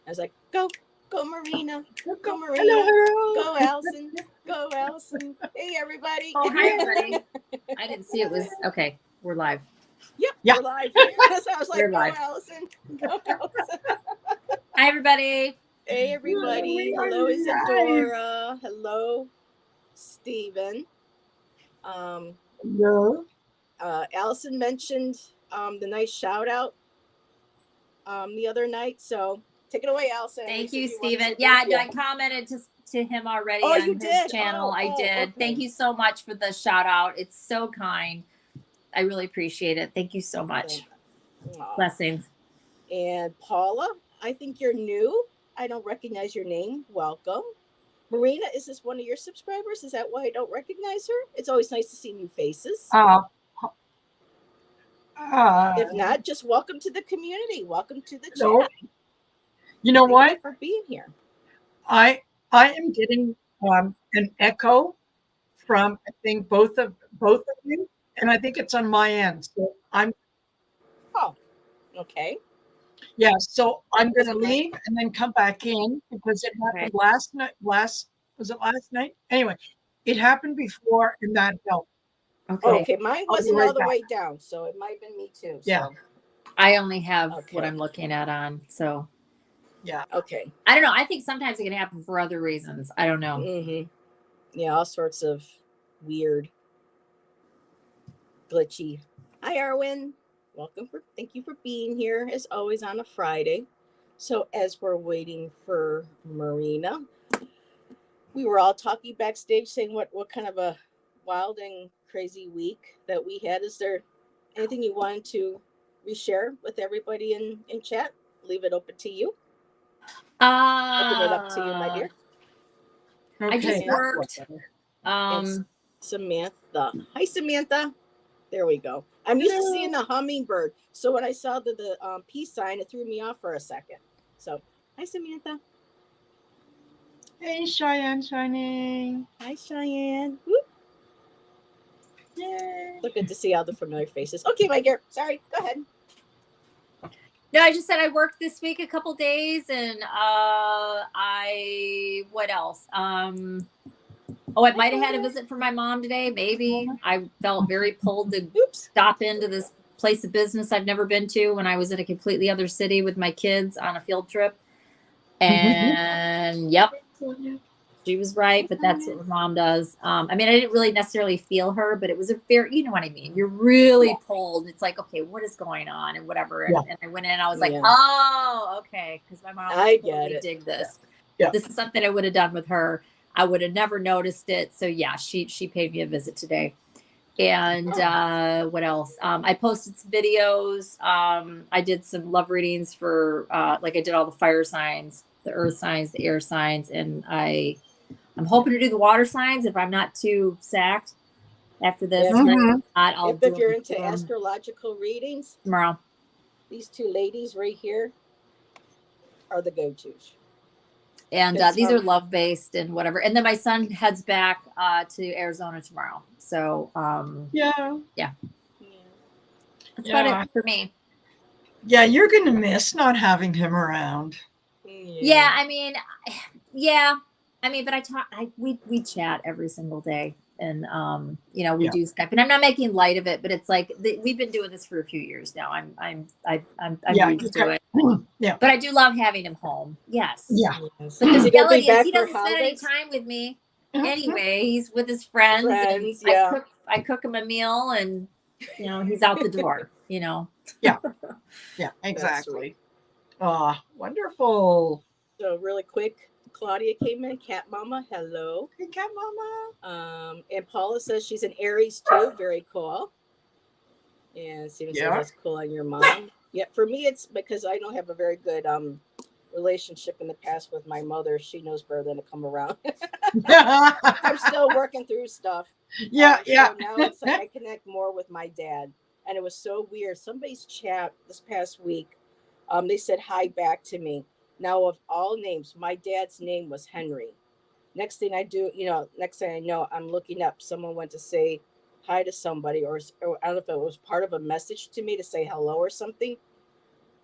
I was like, go, go, Marina, go, Hello, Marina, hello. go, Allyson, go, Allyson. Hey, everybody. Oh, hi, everybody. I didn't see it was okay. We're live. Yep, Yeah. we're live. So I was like, We're go, live. Allison, go, Allison. Hi, everybody. Hey, everybody. We are Hello, live. Isadora. Hello, Stephen. Um, Hello. Allison mentioned the nice shout out the other night. So take it away, Allison. I know you Thank said you, you wanted to Stephen. say Yeah, thank you. I commented to him already Oh, on you his did? channel. I did. Thank Okay. you so much for the shout out. It's so kind. I really appreciate it. Thank you so much. Aw. Blessings. And Paula, I think you're new. I don't recognize your name. Welcome. Marina, is this one of your subscribers? Is that why I don't recognize her? It's always nice to see new faces. Uh, uh, If not, just welcome to the community. Welcome to the hello. chat. You know Thank you what? for being here. I I am getting an echo from I think both of you, and I think it's on my end. So I'm Oh, okay. yeah. So I'm Is gonna it my? leave and then come back in because it Okay. happened last night. Last was it last night? Anyway, it happened before, and that helped. Oh, Okay. okay. Mine I'll be wasn't all right the back. way down, so it might have been me too. Yeah, So I only have what okay, I'm looking at on. So yeah. okay. I don't know. I think sometimes it can happen for other reasons. I don't know. Mm-hmm. Yeah, all sorts of weird, glitchy. Hi, Arwen. Welcome for. Thank you for being here as always on a Friday. So as we're waiting for Marina, we were all talking backstage, saying what kind of a wild and crazy week that we had. Is there anything you wanted to reshare with everybody in chat? Leave it open to you. Open it up to you, my Uh, dear. I Okay, just And that's what. worked. and Um, Samantha. Hi, Samantha. There we go. I'm used to Hello. seeing the hummingbird, so when I saw the peace sign, it threw me off for a second. So, hi, Samantha. Hey, Cheyenne, Shining. Hi, Cheyenne. Whoop. Yay. So good to see all the familiar faces. Okay, my dear. Sorry. Go ahead. no, I just said I worked this week a couple days, and what else? Oh, I Hi, might have had a Paula. visit from my mom today. Maybe I felt very pulled to Oops. stop into this place of business I've never been to when I was in a completely other city with my kids on a field trip. And yep, she was right, but that's what mom does. I mean, I didn't really necessarily feel her, but it was a very, you know what I mean? You're really pulled. It's like, okay, what is going on and whatever. Yeah, And I went in, I was like, Yeah, oh, okay. Because my mom would I get totally it. dig this. yeah. This is something I would have done with her. I would have never noticed it. So yeah, she paid me a visit today. And what else? I posted some videos. I did some love readings for like I did all the fire signs, the earth signs, the air signs, and I'm hoping to do the water signs if I'm not too sacked after this. Yeah, And Mm-hmm. I'll if do you're them into astrological readings, tomorrow. these two ladies right here are the go-tos. And Because these are love based and whatever. And then my son heads back to Arizona tomorrow. So Yeah, yeah, yeah. that's about it yeah, for me. yeah. You're gonna miss not having him around. Yeah. Yeah, I mean, yeah, I mean, but I talk, we chat every single day, and we Yeah, do Skype, and I'm not making light of it, but it's like we've been doing this for a few years now. I'm yeah. used to it, Yeah, but I do love having him home. Yes, yeah. Yes. but the Is he gonna be reality is back he for doesn't spend any holidays? time with me anyway. He's with his friends, and Friends, yeah. I cook him a meal, and he's out the door. Yeah, yeah, That's sweet. exactly. Ah, wonderful. So really quick, Claudia came in. Cat Mama, hello. Hey, cat mama. And Paula says she's an Aries too. Very cool. And Steven says Yeah. that's cool on your mom. Yeah, for me it's because I don't have a very good relationship in the past with my mother. She knows better than to come around. I'm still working through stuff. Yeah, yeah. So now it's like I connect more with my dad. And it was so weird. Somebody's chat this past week, they said hi back to me. Now, of all names, my dad's name was Henry. Next thing I do, next thing I know, I'm looking up. Someone went to say hi to somebody, or I don't know if it was part of a message to me to say hello or something.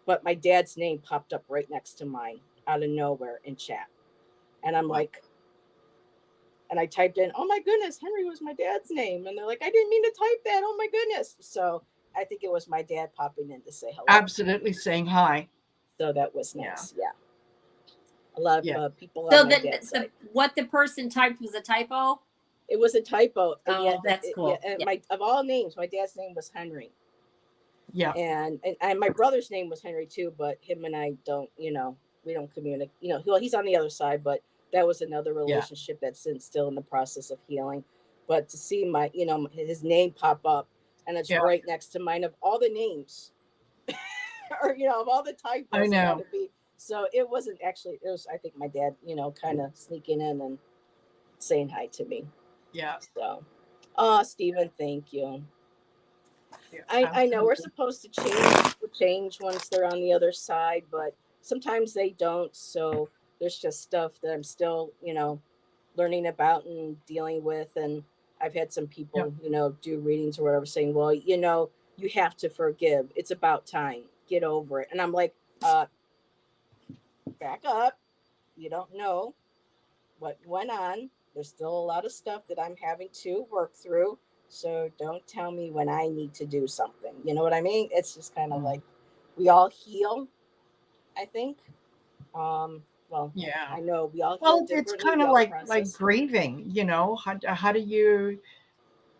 But my dad's name popped up right next to mine. out of nowhere in chat. And I'm Wow. like, and I typed in, oh my goodness, Henry was my dad's name. And they're like, I didn't mean to type that. Oh my goodness. So I think it was my dad popping in to say hello. Absolutely saying hi. So that was Yeah. nice. Yeah. A lot Yeah. of people So on my dad's side. what the person typed was a typo. It was a typo. Oh, that's cool. Yeah, and Yeah. my of all names, my dad's name was Henry. Yeah. And my brother's name was Henry too, but him and I don't, we don't communicate. Well, he's on the other side, but that was another Yeah. relationship that's still in the process of healing. But to see his name pop up, and it's Yeah. right next to mine of all the names, or of all the I typos, it had know. to be. So it wasn't actually. It was, I think, my dad, kind of sneaking in and saying hi to me. Yeah. So, Stephen, thank you. Yeah. I know we're Absolutely. supposed to change once they're on the other side, but sometimes they don't. So there's just stuff that I'm still, learning about and dealing with. And I've had some Yeah. people, do readings or whatever saying, well, you have to forgive. It's about time. Get over it. And I'm like, back up. You don't know what went on. There's still a lot of stuff that I'm having to work through. So don't tell me when I need to do something. You know what I mean? It's just kind of like we all heal, I think. Well, Yeah. I know we all heal Well, it's differently. kind We of all like process. grieving, how do you,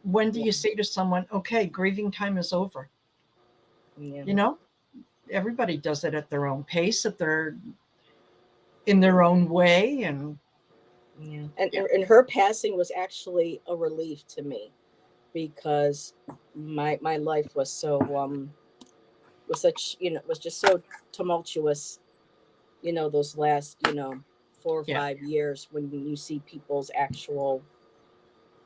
when do Yeah, you say to someone, okay, grieving time is over? yeah, You know, everybody does it at their own pace, in their own way. And yeah. And, yeah. and her passing was actually a relief to me because my life was so was such was just so tumultuous, those last 4 or 5 years when you see people's actual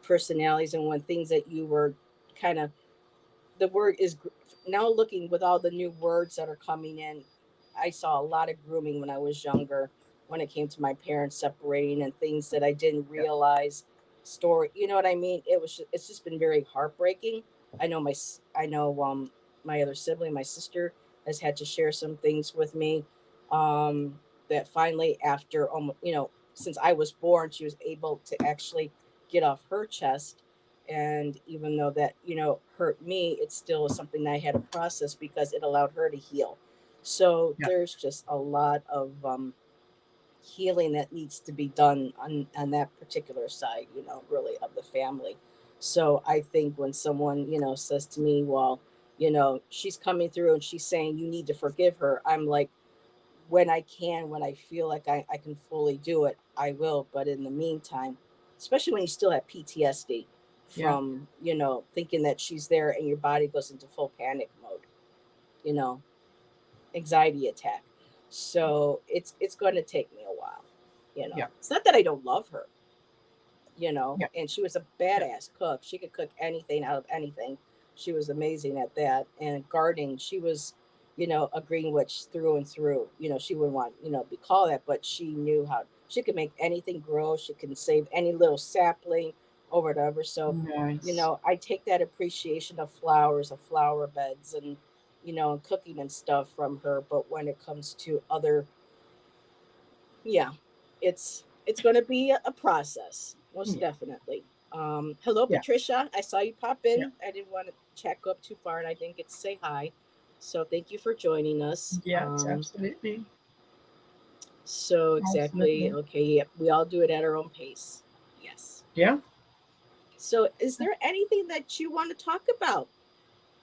personalities and when things that you were kind of the word is now looking with all the new words that are coming in. I saw a lot of grooming when I was younger when it came to my parents separating and things that I didn't Yeah. realize story, you know what I mean? It's just been very heartbreaking. I know my other sibling, my sister, has had to share some things with me that finally after almost since I was born she was able to actually get off her chest. And even though that hurt me, it still is something that I had to process because it allowed her to heal. So Yeah. there's just a lot of healing that needs to be done on that particular side, really of the family. So I think when someone says to me, well, she's coming through and she's saying you need to forgive her, I'm like, when I can, when I feel like I can fully do it, I will. But in the meantime, especially when you still have PTSD Yeah. from, thinking that she's there and your body goes into full panic mode, you know, anxiety attack. So it's going to take me a while, Yeah. It's not that I don't love her, Yeah. and she was a Yeah. badass cook. She could cook anything out of anything. She was amazing at that. And gardening, she was, a green witch through and through. She wouldn't want, be called that, but she knew how she could make anything grow. She can save any little sapling or whatever. So, Nice. I take that appreciation of flowers, of flower beds and, and cooking and stuff from her. But when it comes to other, yeah, it's going to be a process, most Yeah. definitely. Hello, Yeah. Patricia. I saw you pop Yeah. in. I didn't want to check up too far, and I didn't get to say hi. So thank you for joining us. Yes, absolutely. So exactly. Absolutely. Okay. Yep. We all do it at our own pace. Yes. Yeah. So, is there anything that you want to talk about?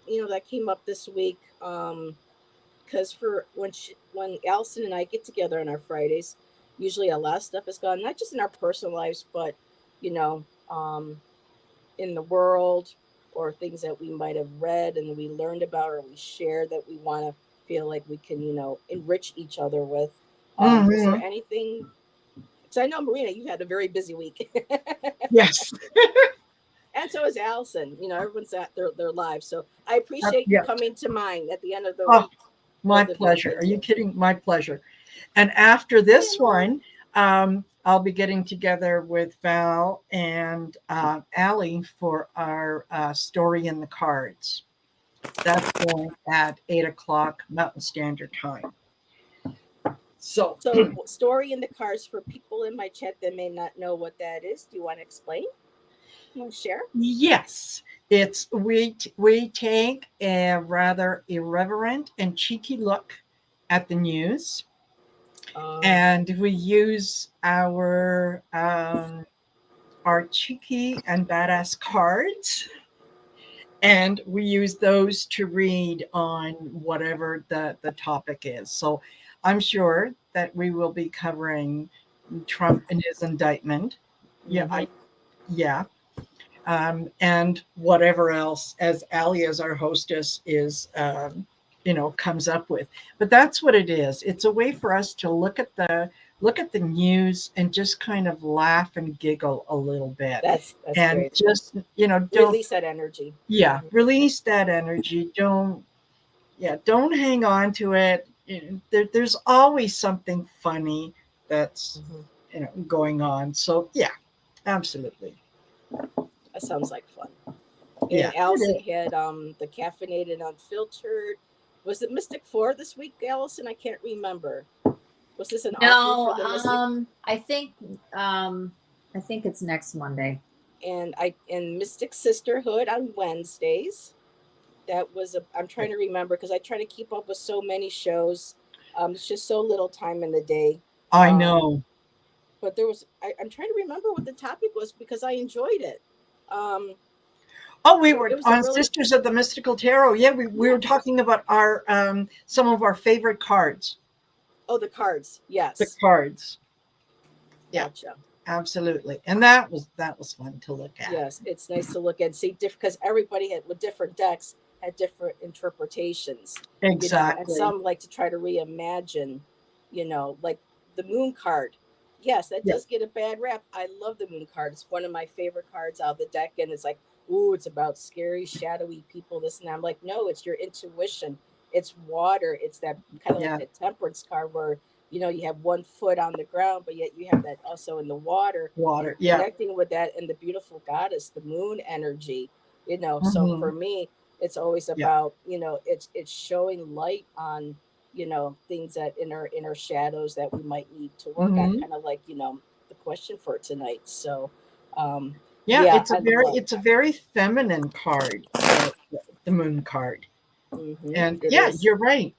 That came up this week. Because for when Allyson and I get together on our Fridays, usually a lot of stuff is gone, not just in our personal lives, but you know, um, in the world or things that we might have read and we learned about or we share that we want to feel like we can, enrich each other with. Is there Hmm. anything? Because I know Marina, you had a very busy week, Yes. and so is Allison. Everyone's at their lives, so I appreciate you Yeah. coming to mine at the end of the Oh, week. my Both of you, pleasure. Are thank you you. kidding? My pleasure. And after Hi, this Emma. one, I'll be getting together with Val and Allie for our story in the cards. That's going at 8 o'clock Mountain Standard Time. So, So, story in the cards for people in my chat that may not know what that is. Do you want to explain? You want to share? yes, it's we take a rather irreverent and cheeky look at the news, Um, and we use our cheeky and badass cards, and we use those to read on whatever the topic is. So I'm sure that we will be covering Trump and his indictment. Yeah, mhm. yeah. And whatever else, as Allie, as our hostess, is comes up with. But that's what it is. It's a way for us to look at the news and just kind of laugh and giggle a little bit, That's and great. just don't, Release that energy. yeah, Mhm, release that energy. Don't hang on to it. There's always something funny that's mhm. going on. So yeah, absolutely. That sounds like fun. Yeah, And it Allison is. had the caffeinated unfiltered. Was it Mystic 4 this week, Allison? I can't remember. Was this an offer No, for the Mystic? I think it's next Monday. And Mystic Sisterhood on Wednesdays. That was a. I'm trying to remember because I try to keep up with so many shows. It's just so little time in the day. I Um, know. but there was. I'm trying to remember what the topic was because I enjoyed it. Um, Oh, we it were was a on really Sisters of the Mystical Tarot. Yeah, we yeah. were talking about our some of our favorite cards. Oh, the cards. The Yes, cards. Yeah, gotcha. absolutely. And that was fun to look at. Yes, it's nice to look and see different because everybody had with different decks had different interpretations, and Exactly. some like to try to reimagine, like the moon card. Yes, that Yeah. does get a bad rap. I love the moon card. It's one of my favorite cards out of the deck, and it's like, ooh, it's about scary, shadowy people. This and that. I'm like, no, it's your intuition. It's water. It's that kind of like Yeah. that temperance card where you have one foot on the ground, but yet you have that also in the water and Water. Yeah. connecting with that and the beautiful goddess, the moon energy. So Hmm. for me, it's always Yeah. about it's showing light on things that inner shadows that we might need to work on, Hmm. kind of like the question for tonight. So um Yeah. yeah, It's a I very love it's a very feminine card. The moon card. And it yeah, is you're right.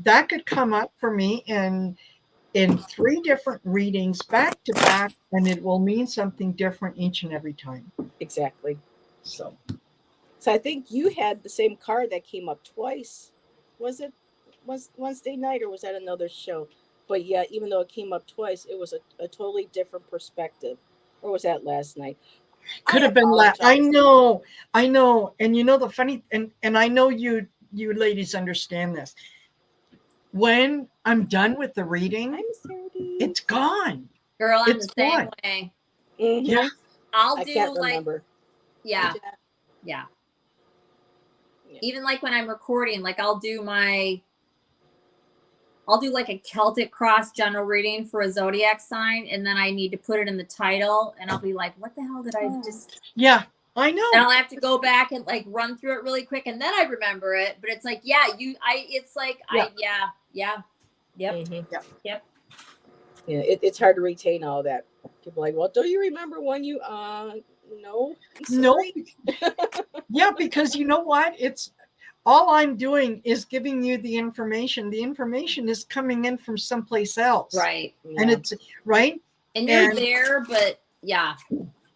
That could come up for me in three different readings back to back, and it will mean something different each and every time. exactly. So So I think you had the same card that came up twice. Was Wednesday night or was that another show? But yeah, even though it came up twice, it was a totally different perspective. Or was that last night? I could have been I apologize. know, I know. And the funny, and I know you ladies understand this. When I'm done with the Hi, reading, Miss Sarah. it's gone. Girl, I'm It's the same gone. way. Yeah. Mm-hmm. I'll I do can't like, remember. Hi, yeah, Jeff. yeah. Yeah. Even like when I'm recording, like I'll do like a Celtic cross general reading for a zodiac sign, and then I need to put it in the title, and I'll be like, what the hell did I just? Yeah. I And know. I'll have to go back and like run through it really quick, and then I remember it. But it's like, yeah, it's like, Yeah. yeah, yep, Mm-hmm. Yeah. yep. Yeah, it's hard to retain all that. People are like, well, do you remember when you no, I'm No. sorry. Yeah, because you know what? It's all I'm doing is giving you the information. The information is coming in from someplace else. Right. And Yeah. it's right. And you're And there, but yeah,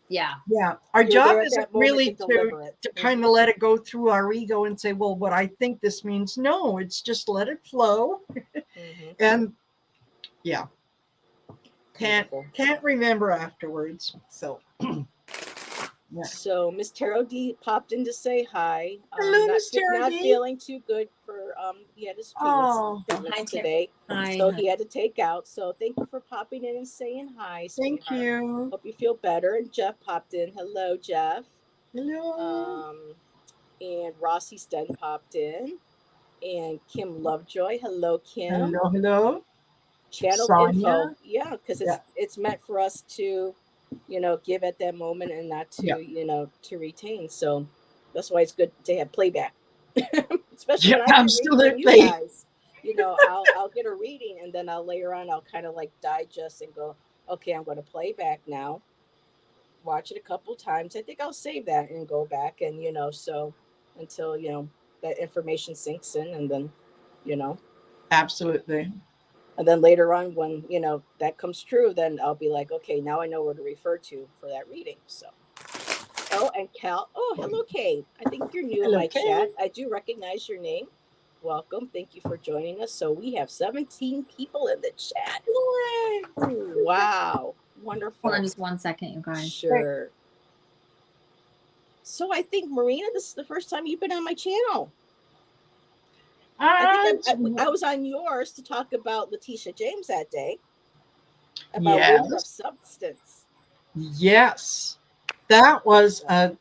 yeah. yeah, our You're job there at isn't that moment to really to deliver it. to kind Mm-hmm. of let it go through our ego and say, well, what I think this means. No, it's just let it flow. Mm-hmm. And yeah, can't Beautiful. can't remember afterwards. So yeah. So Miss Taro D popped in to say hi. Hello, Not Miss not Charity. feeling too good for he had his treatments Oh, Hi, Tara. today, Hi. so he had to take out. So thank you for popping in and saying hi, thank sweetheart. you. Hope you feel better. And Jeff popped in. Hello, Jeff. Hello. And Rossi Sten popped in. And Kim Lovejoy. Hello, Kim. Hello, hello. Channeled info. Sonia. Yeah, because Yeah, it's meant for us to, give at that moment and not to, yeah, to retain. So that's why it's good to have playback, especially yeah, when I can read from you absolutely. guys. I'll get a reading, and then I'll later on I'll kind of like digest and go, okay, I'm going to play back now, watch it a couple times. I think I'll save that and go back, and so until that information sinks in, and then you know Absolutely. and then later on when that comes true, then I'll be like, okay, now I know where to refer to for that reading. So, oh, and Cal, oh, hello, Kay. I think you're new in Hello, my Kay. chat. I do recognize your name. Welcome. Thank you for joining us. So we have 17 people in the chat. Wow. Hold on Wonderful. just 1 second, you guys. Sure. So I think, Marina, this is the first time you've been on my channel. I think I was on yours to talk about Letitia James that day, about Women of Yes. Substance. Yes. That was a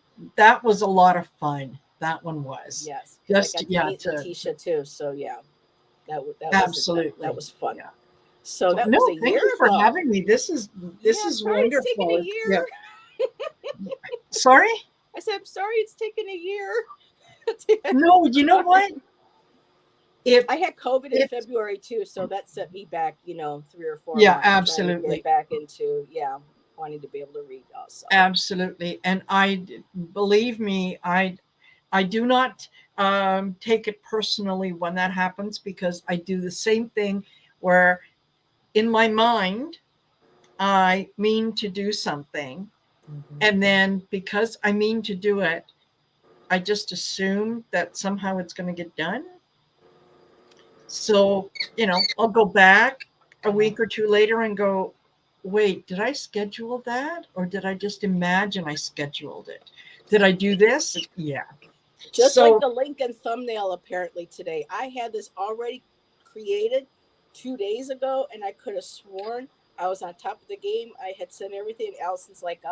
lot of fun. That one was. Yes, because I Just got to meet Letitia too. So yeah, that absolutely. was fun. Yeah. So that No, was a thank year you for ago. having me. This is Sorry it's taken wonderful. a year. Yeah. Sorry? I said, I'm sorry it's taken a year. No, you know what? I had COVID in February too, so that set me back, 3 or 4 Yeah, months. Trying to absolutely. get back into wanting to be able to read also. Absolutely. And believe me, I do not take it personally when that happens, because I do the same thing where in my mind I mean to do something, and then because I mean to do it, I just assume that somehow it's going to get done. So, I'll go back a week or two later and go, wait, did I schedule that? Or did I just imagine I scheduled it? Did I do this? Yeah. Just like the link and thumbnail apparently today. I had this already created 2 days ago, and I could have sworn I was on top of the game. I had sent everything. Allison's like,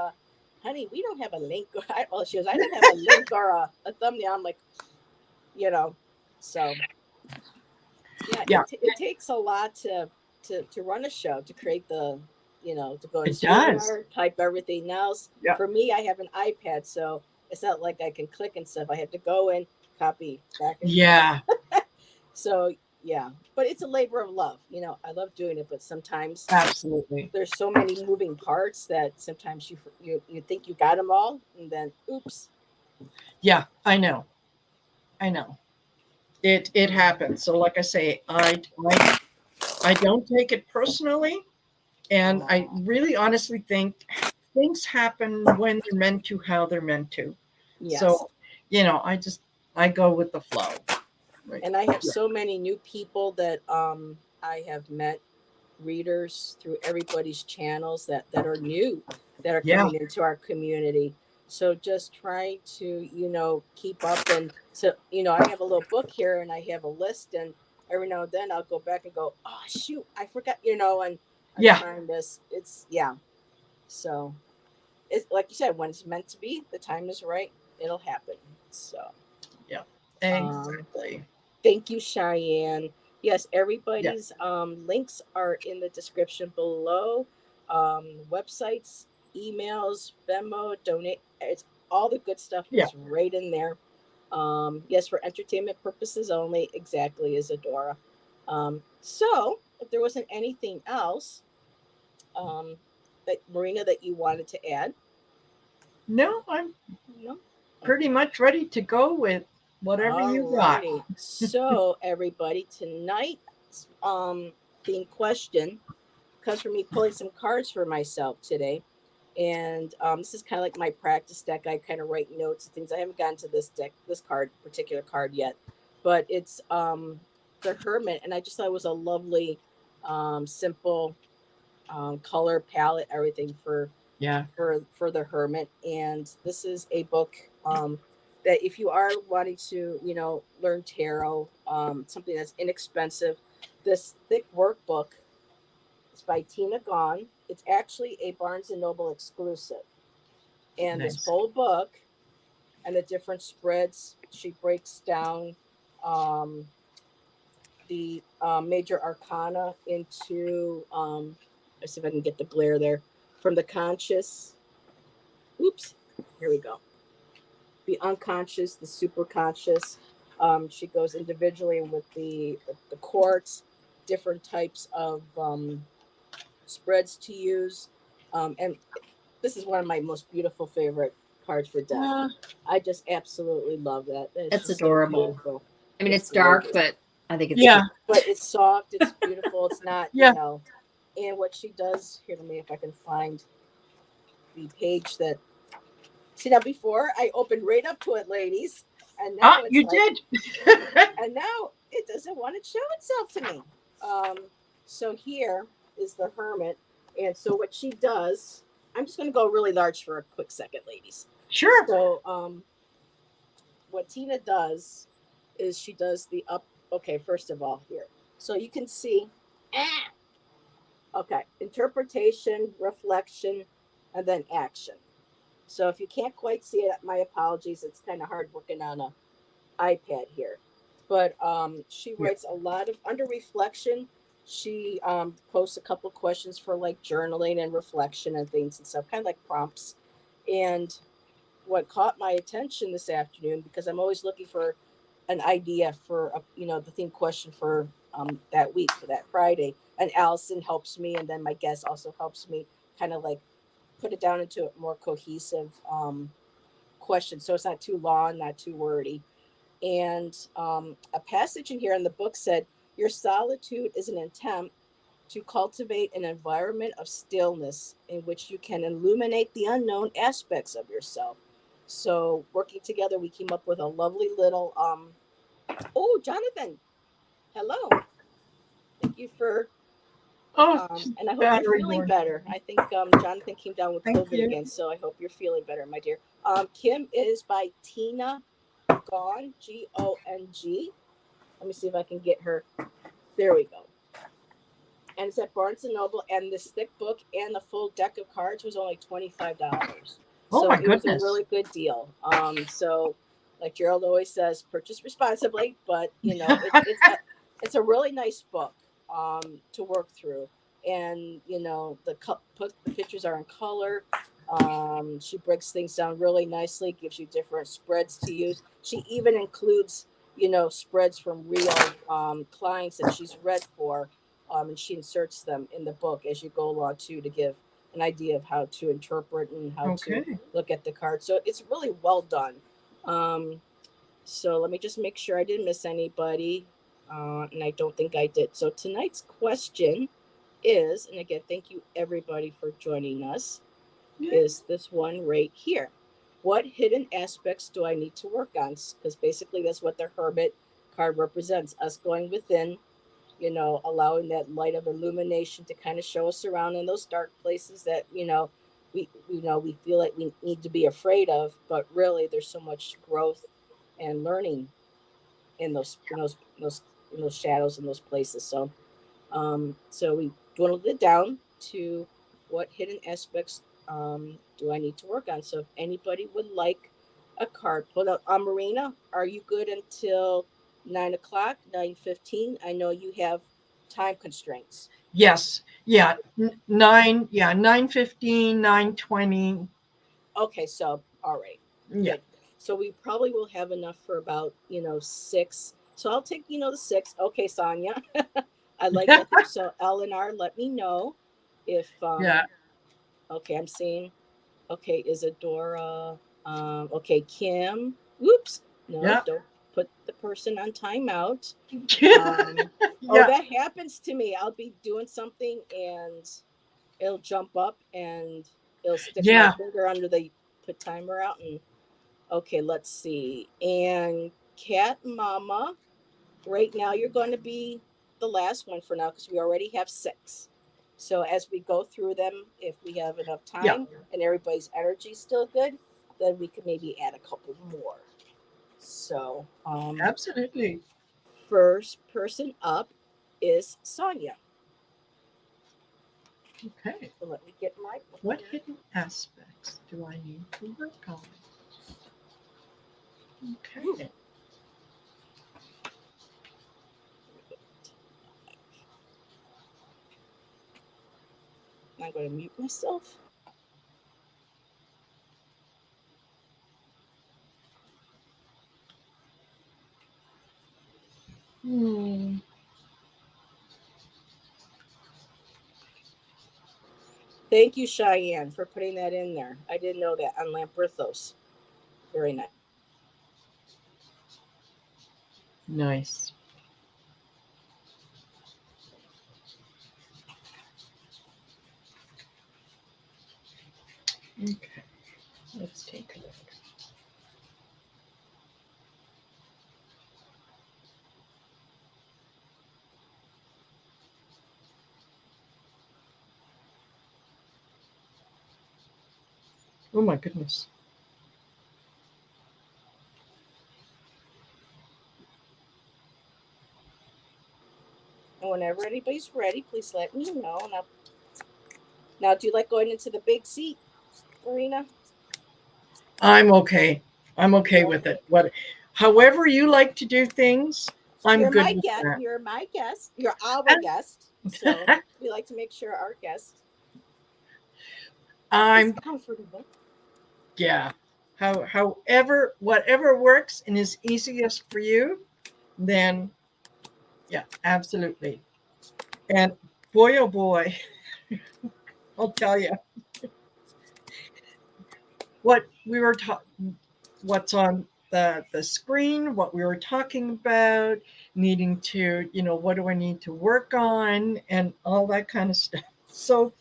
honey, we don't have a link. Well, she goes, I don't have a link or a thumbnail. I'm like, so yeah. It takes a lot to run a show, to create the, to go to StreamYard, type everything else. Yeah. For me, I have an iPad, so it's not like I can click and stuff. I have to go in, copy, back and forth. So yeah, but it's a labor of love. I love doing it, but sometimes absolutely there's so many moving parts that sometimes you think you got them all, and then oops. Yeah, I know. It happens. So like I say, I don't take it personally, and I really honestly think things happen when they're meant to, how they're meant to. Yes. So, I go with the flow. Right. And I have so many new people that I have met, readers through everybody's channels that are new, that are coming into our community. So just trying to, keep up. And so, I have a little book here and I have a list, and every now and then I'll go back and go, oh shoot, I forgot, and I'm trying this. So it's like you said, when it's meant to be, the time is right, it'll happen. So yeah, exactly. Thank you, Cheyenne. Yes, everybody's links are in the description below. Websites, emails, Venmo, donate. It's all the good stuff is right in there. Yes, for entertainment purposes only, exactly as Adora. So if there wasn't anything else, that Marina, that you wanted to add? No, I'm pretty much ready to go with whatever you got. So everybody, tonight, theme question comes from me pulling some cards for myself today. And this is kind of like my practice deck. I kind of write notes and things. I haven't gotten to this particular card yet, but it's the Hermit, and I just thought it was a lovely, simple color palette, everything for the Hermit. And this is a book that if you are wanting to learn tarot, something that's inexpensive, this thick workbook is by Tina Gone. It's actually a Barnes and Noble exclusive, and this whole book and the different spreads, she breaks down the major arcana into let's see if I can get the glare there, from the conscious, oops, here we go, the unconscious, the super conscious, She goes individually with the quartz, different types of spreads to use, and this is one of my most beautiful favorite cards for deck. I just absolutely love that. It's just so adorable. beautiful. I mean, it's dark, gorgeous. but I think it's Yeah. But it's soft. It's beautiful. It's not, Yeah. you know. And what she does here, let me if I can find the page that. See now, before I opened right up to it, ladies, and now it's You like, did. and now it doesn't want to show itself to me. So here is the hermit, and so what she does, I'm just going to go really large for a quick second, ladies. Sure. So what Tina does is she does the up. Okay, first of all, here, so you can see. Okay, interpretation, reflection, and then action. So if you can't quite see it, my apologies. It's kind of hard working on a iPad here. But she writes a lot of under reflection. She posts a couple questions for like journaling and reflection and things and stuff, kind of like prompts. And what caught my attention this afternoon, because I'm always looking for an idea for the theme question for that week, for that Friday, and Allyson helps me, and then my guest also helps me kind of like put it down into a more cohesive question, so it's not too long, not too wordy. And a passage in here in the book said, "Your solitude is an attempt to cultivate an environment of stillness in which you can illuminate the unknown aspects of yourself." So, working together, we came up with a lovely little. Oh, Jonathan, hello. Thank you for. And I hope you're feeling better. I think Jonathan came down with COVID again, so I hope you're feeling better, my dear. Kim is by Tina Gong, Gong. Let me see if I can get her. There we go. And it's at Barnes and Noble, and this thick book and the full deck of cards was only $25. Oh so my it was goodness. a really good deal. So like Gerald always says, purchase responsibly, but it's a really nice book to work through. And the pictures are in color. She breaks things down really nicely, gives you different spreads to use. She even includes spreads from real clients that she's read for, and she inserts them in the book as you go along too, to give an idea of how to interpret and how to look at the card. So it's really well done. So let me just make sure I didn't miss anybody, and I don't think I did. So tonight's question is, and again, thank you everybody for joining us, is this one right here. What hidden aspects do I need to work on? Because basically that's what the Hermit card represents, us going within, allowing that light of illumination to kind of show us around in those dark places that, we feel like we need to be afraid of, but really there's so much growth and learning in those shadows in those places. So we dwindled it down to what hidden aspects do I need to work on. So if anybody would like a card pulled out, Marina, are you good until 9 o'clock, 9:15? I know you have time constraints. Yes. Yeah. 9:15, 9:20. Okay, so all right. Yeah. Good. So we probably will have enough for about 6. So I'll take the 6. Okay, Sonia. I like that. So Eleanor, let me know if okay, I'm seeing. Okay, Isadora. Okay, Kim. Oops. No, don't put the person on timeout. Oh, that happens to me. I'll be doing something and it'll jump up and it'll stick my finger under the put timer out. And okay, let's see. And Cat Mama, right now you're going to be the last one for now because we already have 6. So as we go through them, if we have enough time and everybody's energy is still good, then we could maybe add a couple more. So absolutely. First person up is Sonia. Okay. So let me get my. What hidden aspects do I need to work on? Okay. I'm going to mute myself. Thank you, Cheyenne, for putting that in there. I didn't know that on Lamprithos. Very nice. Nice. Okay, let's take a look. Oh my goodness. And whenever anybody's ready, please let me know. Now, do you like going into the big seat, Marina? I'm okay. I'm okay with it. However you like to do things, I'm You're good my with guest. that. You're my guest. You're our guest. So we like to make sure our guest is I'm comfortable. yeah. However, whatever works and is easiest for you, then yeah, absolutely. And boy, oh boy, I'll tell you what we were talking, what's on the screen, what we were talking about, needing to, what do I need to work on, and all that kind of stuff. So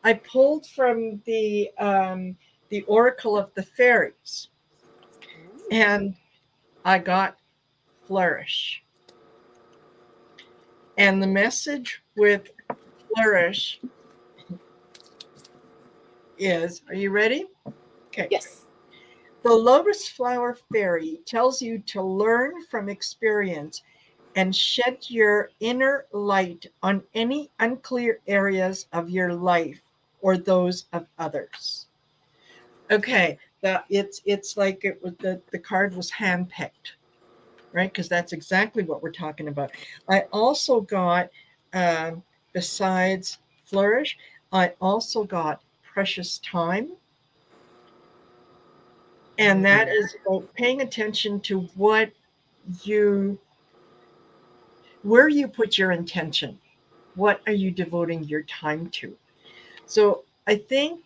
I pulled from the Oracle of the Fairies, and I got flourish. And the message with flourish is, are you ready? Okay. Yes. The lotus flower fairy tells you to learn from experience and shed your inner light on any unclear areas of your life or those of others. Okay, that it's like it was the card was handpicked, right? Because that's exactly what we're talking about. I also got, besides flourish, I also got precious time. And that is about paying attention to you, where you put your intention. What are you devoting your time to? So I think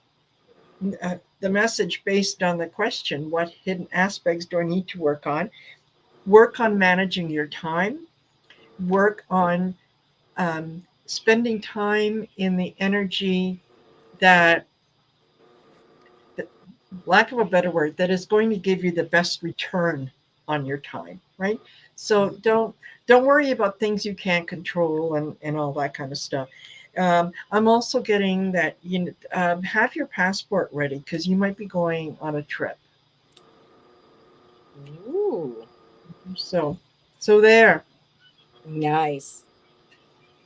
the message based on the question, what hidden aspects do I need to work on? Work on managing your time, work on spending time in the energy that, lack of a better word, that is going to give you the best return on your time, right? So don't worry about things you can't control and all that kind of stuff. I'm also getting that have your passport ready because you might be going on a trip. Ooh. So there. Nice.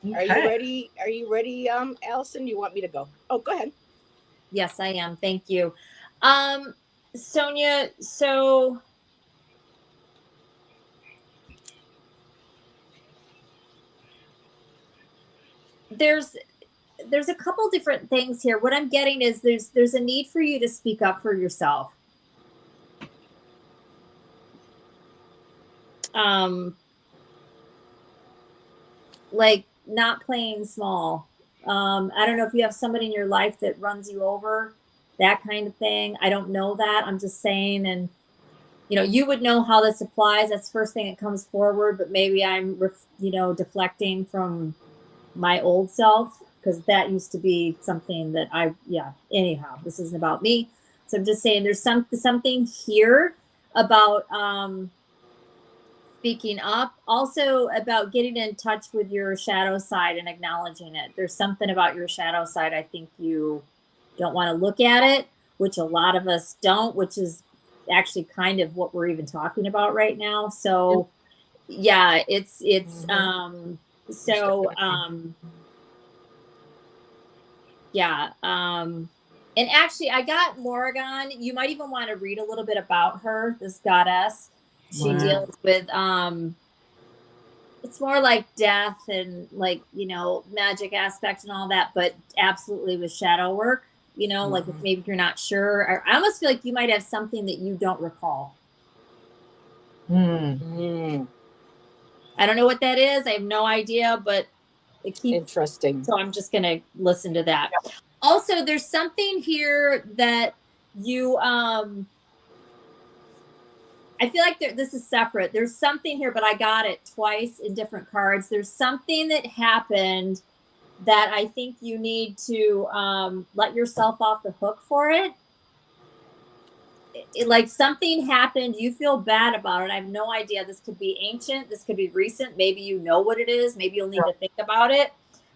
Okay. Are you ready? Are you ready, Allyson? You want me to go? Oh, go ahead. Yes, I am. Thank you. Sonia, so there's a couple different things here. What I'm getting is there's a need for you to speak up for yourself. Like not playing small. I don't know if you have somebody in your life that runs you over, that kind of thing. I don't know that. I'm just saying, and you would know how this applies. That's the first thing that comes forward, but maybe I'm, deflecting from my old self because that used to be something that anyhow, this isn't about me. So I'm just saying there's something here about, speaking up, also about getting in touch with your shadow side and acknowledging it. There's something about your shadow side. I think you don't want to look at it, which a lot of us don't, which is actually kind of what we're even talking about right now. So yeah, it's yeah. And actually I got Morrigan. You might even want to read a little bit about her, this goddess. She deals with it's more like death and like magic aspects and all that, but absolutely with shadow work. Like if you're not sure, or I almost feel like you might have something that you don't recall. I don't know what that is. I have no idea, but it keeps interesting. So I'm just gonna listen to that. Also, there's something here that you I feel like this is separate. There's something here, but I got it twice in different cards. There's something that happened that I think you need to let yourself off the hook for it. Like something happened, you feel bad about it. I have no idea. This could be ancient. This could be recent. Maybe you know what it is. Maybe you'll need to think about it.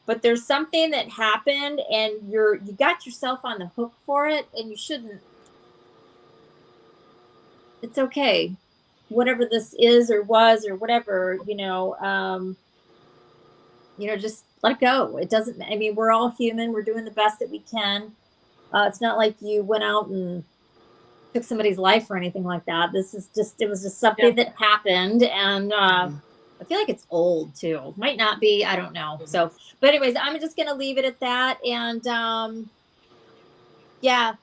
But there's something that happened, and you got yourself on the hook for it, and you shouldn't. It's okay, whatever this is or was or whatever. Just let it go. It doesn't. I mean, we're all human. We're doing the best that we can. It's not like you went out and took somebody's life or anything like that. It was just something that happened. And I feel like it's old too. Might not be, I don't know. So, but anyways, I'm just going to leave it at that. And yeah,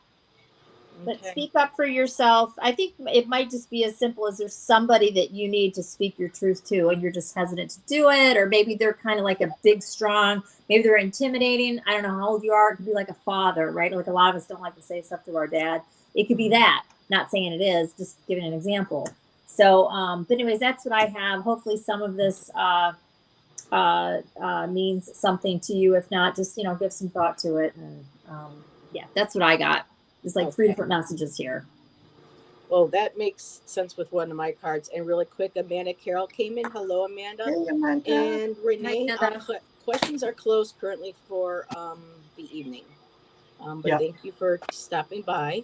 but speak up for yourself. I think it might just be as simple as there's somebody that you need to speak your truth to, and you're just hesitant to do it. Or maybe they're kind of like a big, strong, maybe they're intimidating. I don't know how old you are. It could be like a father, right? Like a lot of us don't like to say stuff to our dad. It could be that. Not saying it is, just giving an example. So, but anyways, that's what I have. Hopefully some of this means something to you. If not, just, give some thought to it. And yeah, that's what I got. There's like 3 different messages here. Well, that makes sense with one of my cards. And really quick, Amanda Carroll came in. Hello, Amanda. Hey, Amanda. And Renee, Hi, Amanda. questions are closed currently for the evening. But thank you for stopping by.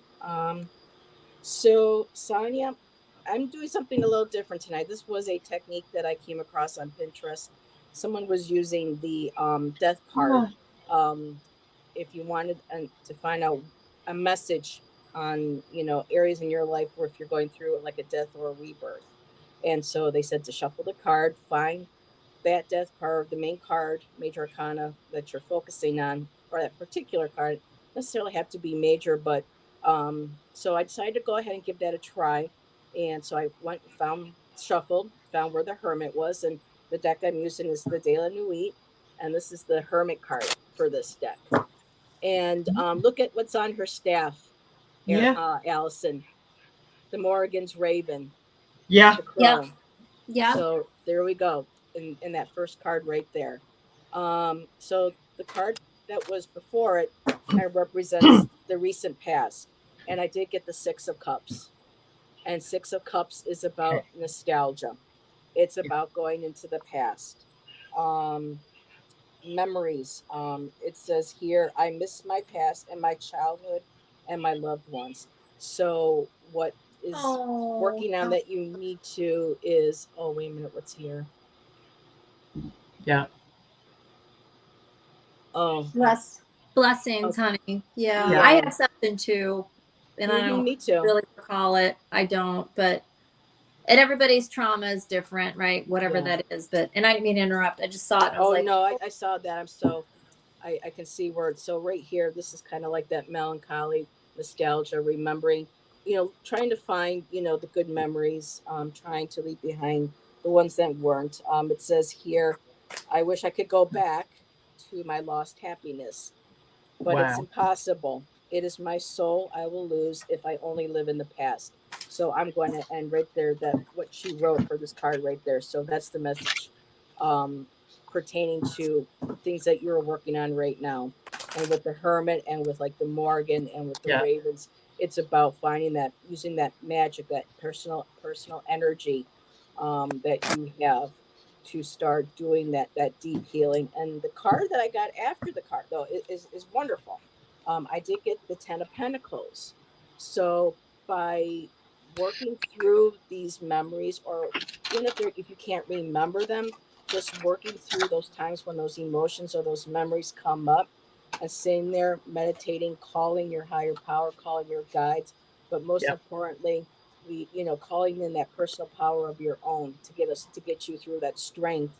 So, Sonia, I'm doing something a little different tonight. This was a technique that I came across on Pinterest. Someone was using the death card. If you wanted to find out a message on, areas in your life where if you're going through like a death or a rebirth. And so they said to shuffle the card, find that death card, the main card, major arcana that you're focusing on, or that particular card. Necessarily have to be major, but so I decided to go ahead and give that a try. And so I went and shuffled, found where the Hermit was, and the deck I'm using is the De La Nuit, and this is the Hermit card for this deck. And look at what's on her staff, Allyson. The Morrigan's Raven. Yeah. The Crow. Yeah. So there we go, in that first card right there. So the card that was before it kind of represents the recent past. And I did get the 6 of Cups. And 6 of Cups is about nostalgia. It's about going into the past. Memories. It says here, I miss my past and my childhood and my loved ones. So what is working on that you need to is, oh, wait a minute, what's here? Yeah. Oh, blessings, honey. Yeah. I have something too, and I don't really recall it. I don't, and everybody's trauma is different, right? Whatever that is. But, and I didn't mean to interrupt. I just saw it. And I was no, I saw that. I can see where it's, so right here, this is kind of like that melancholy nostalgia, remembering, trying to find, the good memories, trying to leave behind the ones that weren't. It says here, I wish I could go back to my lost happiness, but it's impossible. It is my soul I will lose if I only live in the past. So I'm going to end right there, that what she wrote for this card right there. So that's the message pertaining to things that you're working on right now. And with the Hermit and with like the Morgan and with the Ravens, it's about finding that, using that magic, that personal energy that you have to start doing that deep healing. And the card that I got after the card, though, is wonderful. I did get the 10 of Pentacles. So by working through these memories, or even if you can't remember them, just working through those times when those emotions or those memories come up, and sitting there meditating, calling your higher power, calling your guides, but most importantly, calling in that personal power of your own to get you through that strength.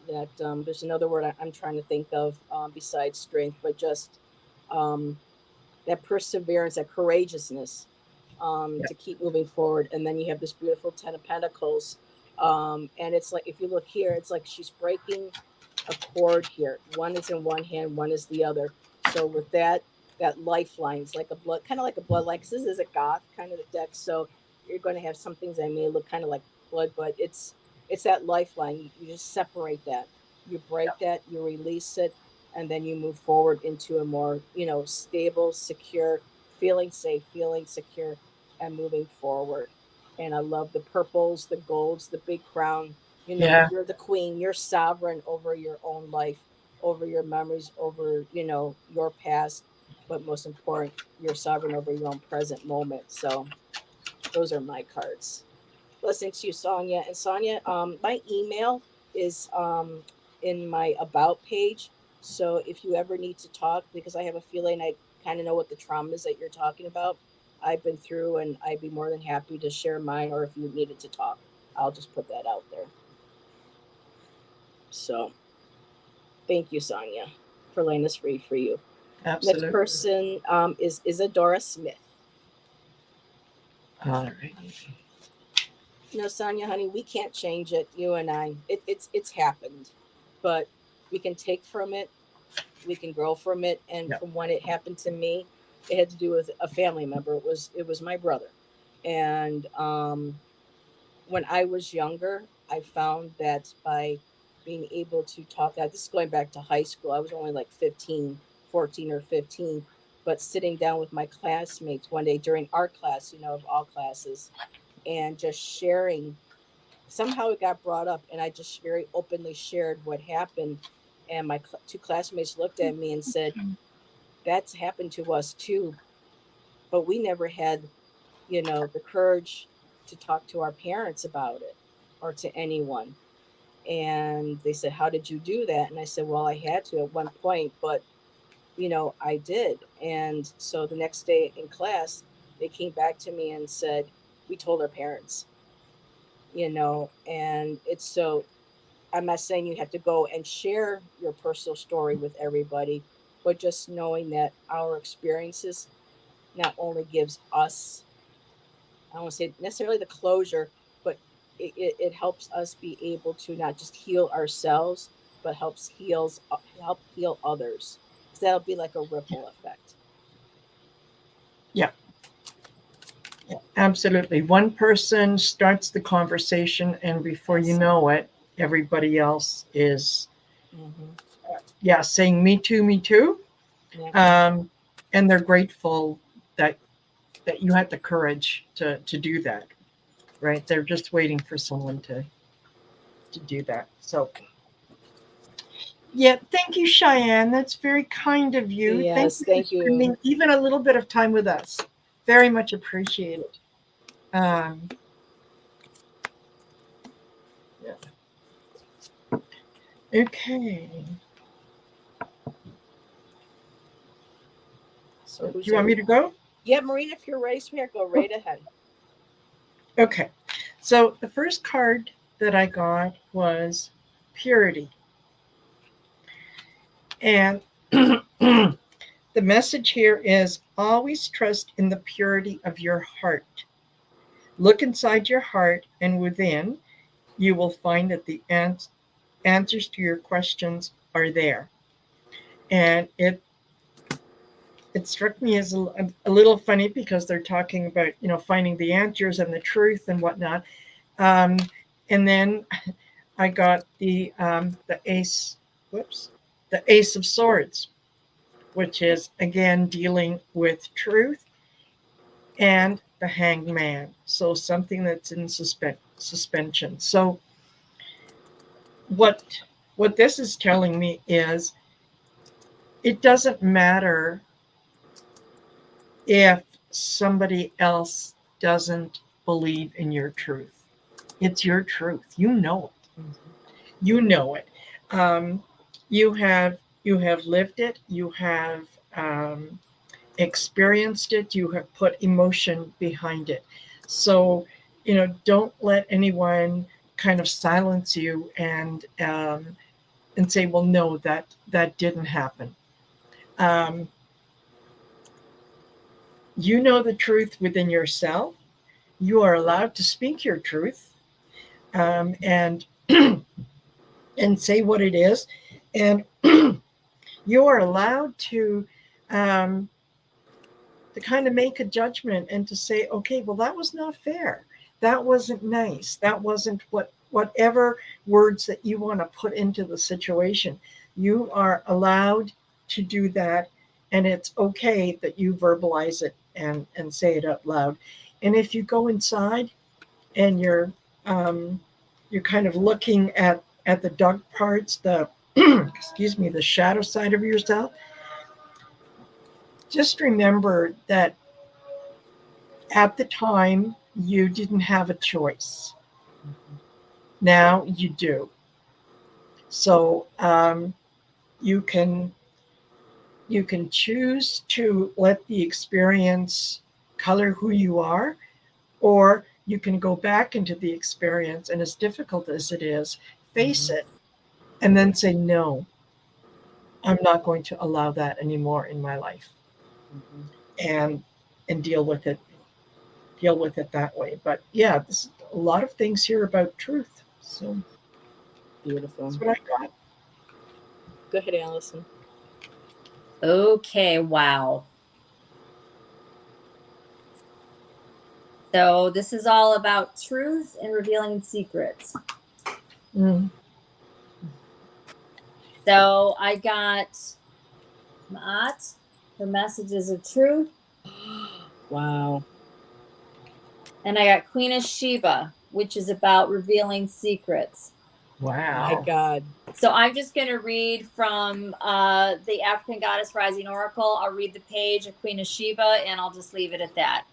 There's another word I'm trying to think of besides strength, but just that perseverance, that courageousness to keep moving forward. And then you have this beautiful 10 of Pentacles. And it's like, if you look here, it's like she's breaking a cord here. One is in one hand, one is the other. So with that, that lifelines like a blood, kind of like a bloodline, because this is a goth kind of a deck. So you're going to have some things that may look kind of like blood, but it's that lifeline. You just separate that, you break that, you release it, and then you move forward into a more, stable, secure, feeling safe, feeling secure, and moving forward. And I love the purples, the golds, the big crown. Yeah. You're the queen, you're sovereign over your own life, over your memories, over, your past, but most important, you're sovereign over your own present moment. So those are my cards. Listening to you, Sonia. And Sonia, my email is in my about page. So if you ever need to talk, because I have a feeling I kind of know what the trauma is that you're talking about, I've been through, and I'd be more than happy to share mine, or if you needed to talk, I'll just put that out there. So thank you, Sonia, for letting us read for you. Absolutely. Next person is Isadora Smith. All right. Sonia, honey, we can't change it. You and I, it's happened, but we can take from it. We can grow from it. And from when it happened to me, it had to do with a family member. It was my brother, and when I was younger, I found that by being able to talk, this is going back to high school. I was only like 15, 14 or 15, but sitting down with my classmates one day during art class, of all classes, and just sharing. Somehow it got brought up, and I just very openly shared what happened. And my two classmates looked at me and said, "That's happened to us too, but we never had, the courage to talk to our parents about it, or to anyone." And they said, "How did you do that?" And I said, "Well, I had to at one point, but I did." And so the next day in class, they came back to me and said, "We told our parents." And it's so, I'm not saying you have to go and share your personal story with everybody, but just knowing that our experiences not only gives us, I don't want to say necessarily the closure, but it helps us be able to not just heal ourselves, but help heal others. So that'll be like a ripple effect. Yeah. Absolutely. One person starts the conversation, and before you know it, everybody else is, saying "me too, me too," and they're grateful that you had the courage to do that. Right? They're just waiting for someone to do that. So, yeah, thank you, Cheyenne. That's very kind of you. Yes, thank you for spending even a little bit of time with us. Very much appreciated. Okay. So do you want me to go? Yeah, Marina, if you're ready, sweetheart, go right ahead. Okay. So the first card that I got was purity. And the message here is always trust in the purity of your heart. Look inside your heart, and within, you will find that the answers to your questions are there. And it struck me as a little funny, because they're talking about, finding the answers and the truth and whatnot. And then I got the ace, the Ace of Swords, which is again dealing with truth, and the Hanged Man. So something that's in suspension. So what this is telling me is, it doesn't matter if somebody else doesn't believe in your truth. It's your truth. You know it. You know it. You have lived it. You have experienced it. You have put emotion behind it. So, don't let anyone kind of silence you and say, "Well, no, that didn't happen." You know the truth within yourself. You are allowed to speak your truth, and and say what it is, and you are allowed to um, to kind of make a judgment and to say, okay, well, that was not fair. That wasn't nice. That wasn't whatever words that you want to put into the situation. You are allowed to do that. And it's okay that you verbalize it and say it out loud. And if you go inside and you're kind of looking at the dark parts, the excuse me, the shadow side of yourself, just remember that at the time you didn't have a choice. Now you do. So you can choose to let the experience color who you are, or you can go back into the experience, and as difficult as it is, face it and then say, no, I'm not going to allow that anymore in my life. And deal with it that way. But yeah, there's a lot of things here about truth. So Beautiful. that's what I got. Go ahead, Allyson. Okay, wow. So this is all about truth and revealing secrets. So I got Maat, her messages of truth. Wow. And I got Queen of Sheba, which is about revealing secrets. Wow. My God. So I'm just going to read from the African Goddess Rising Oracle. I'll read the page of Queen of Sheba, and I'll just leave it at that.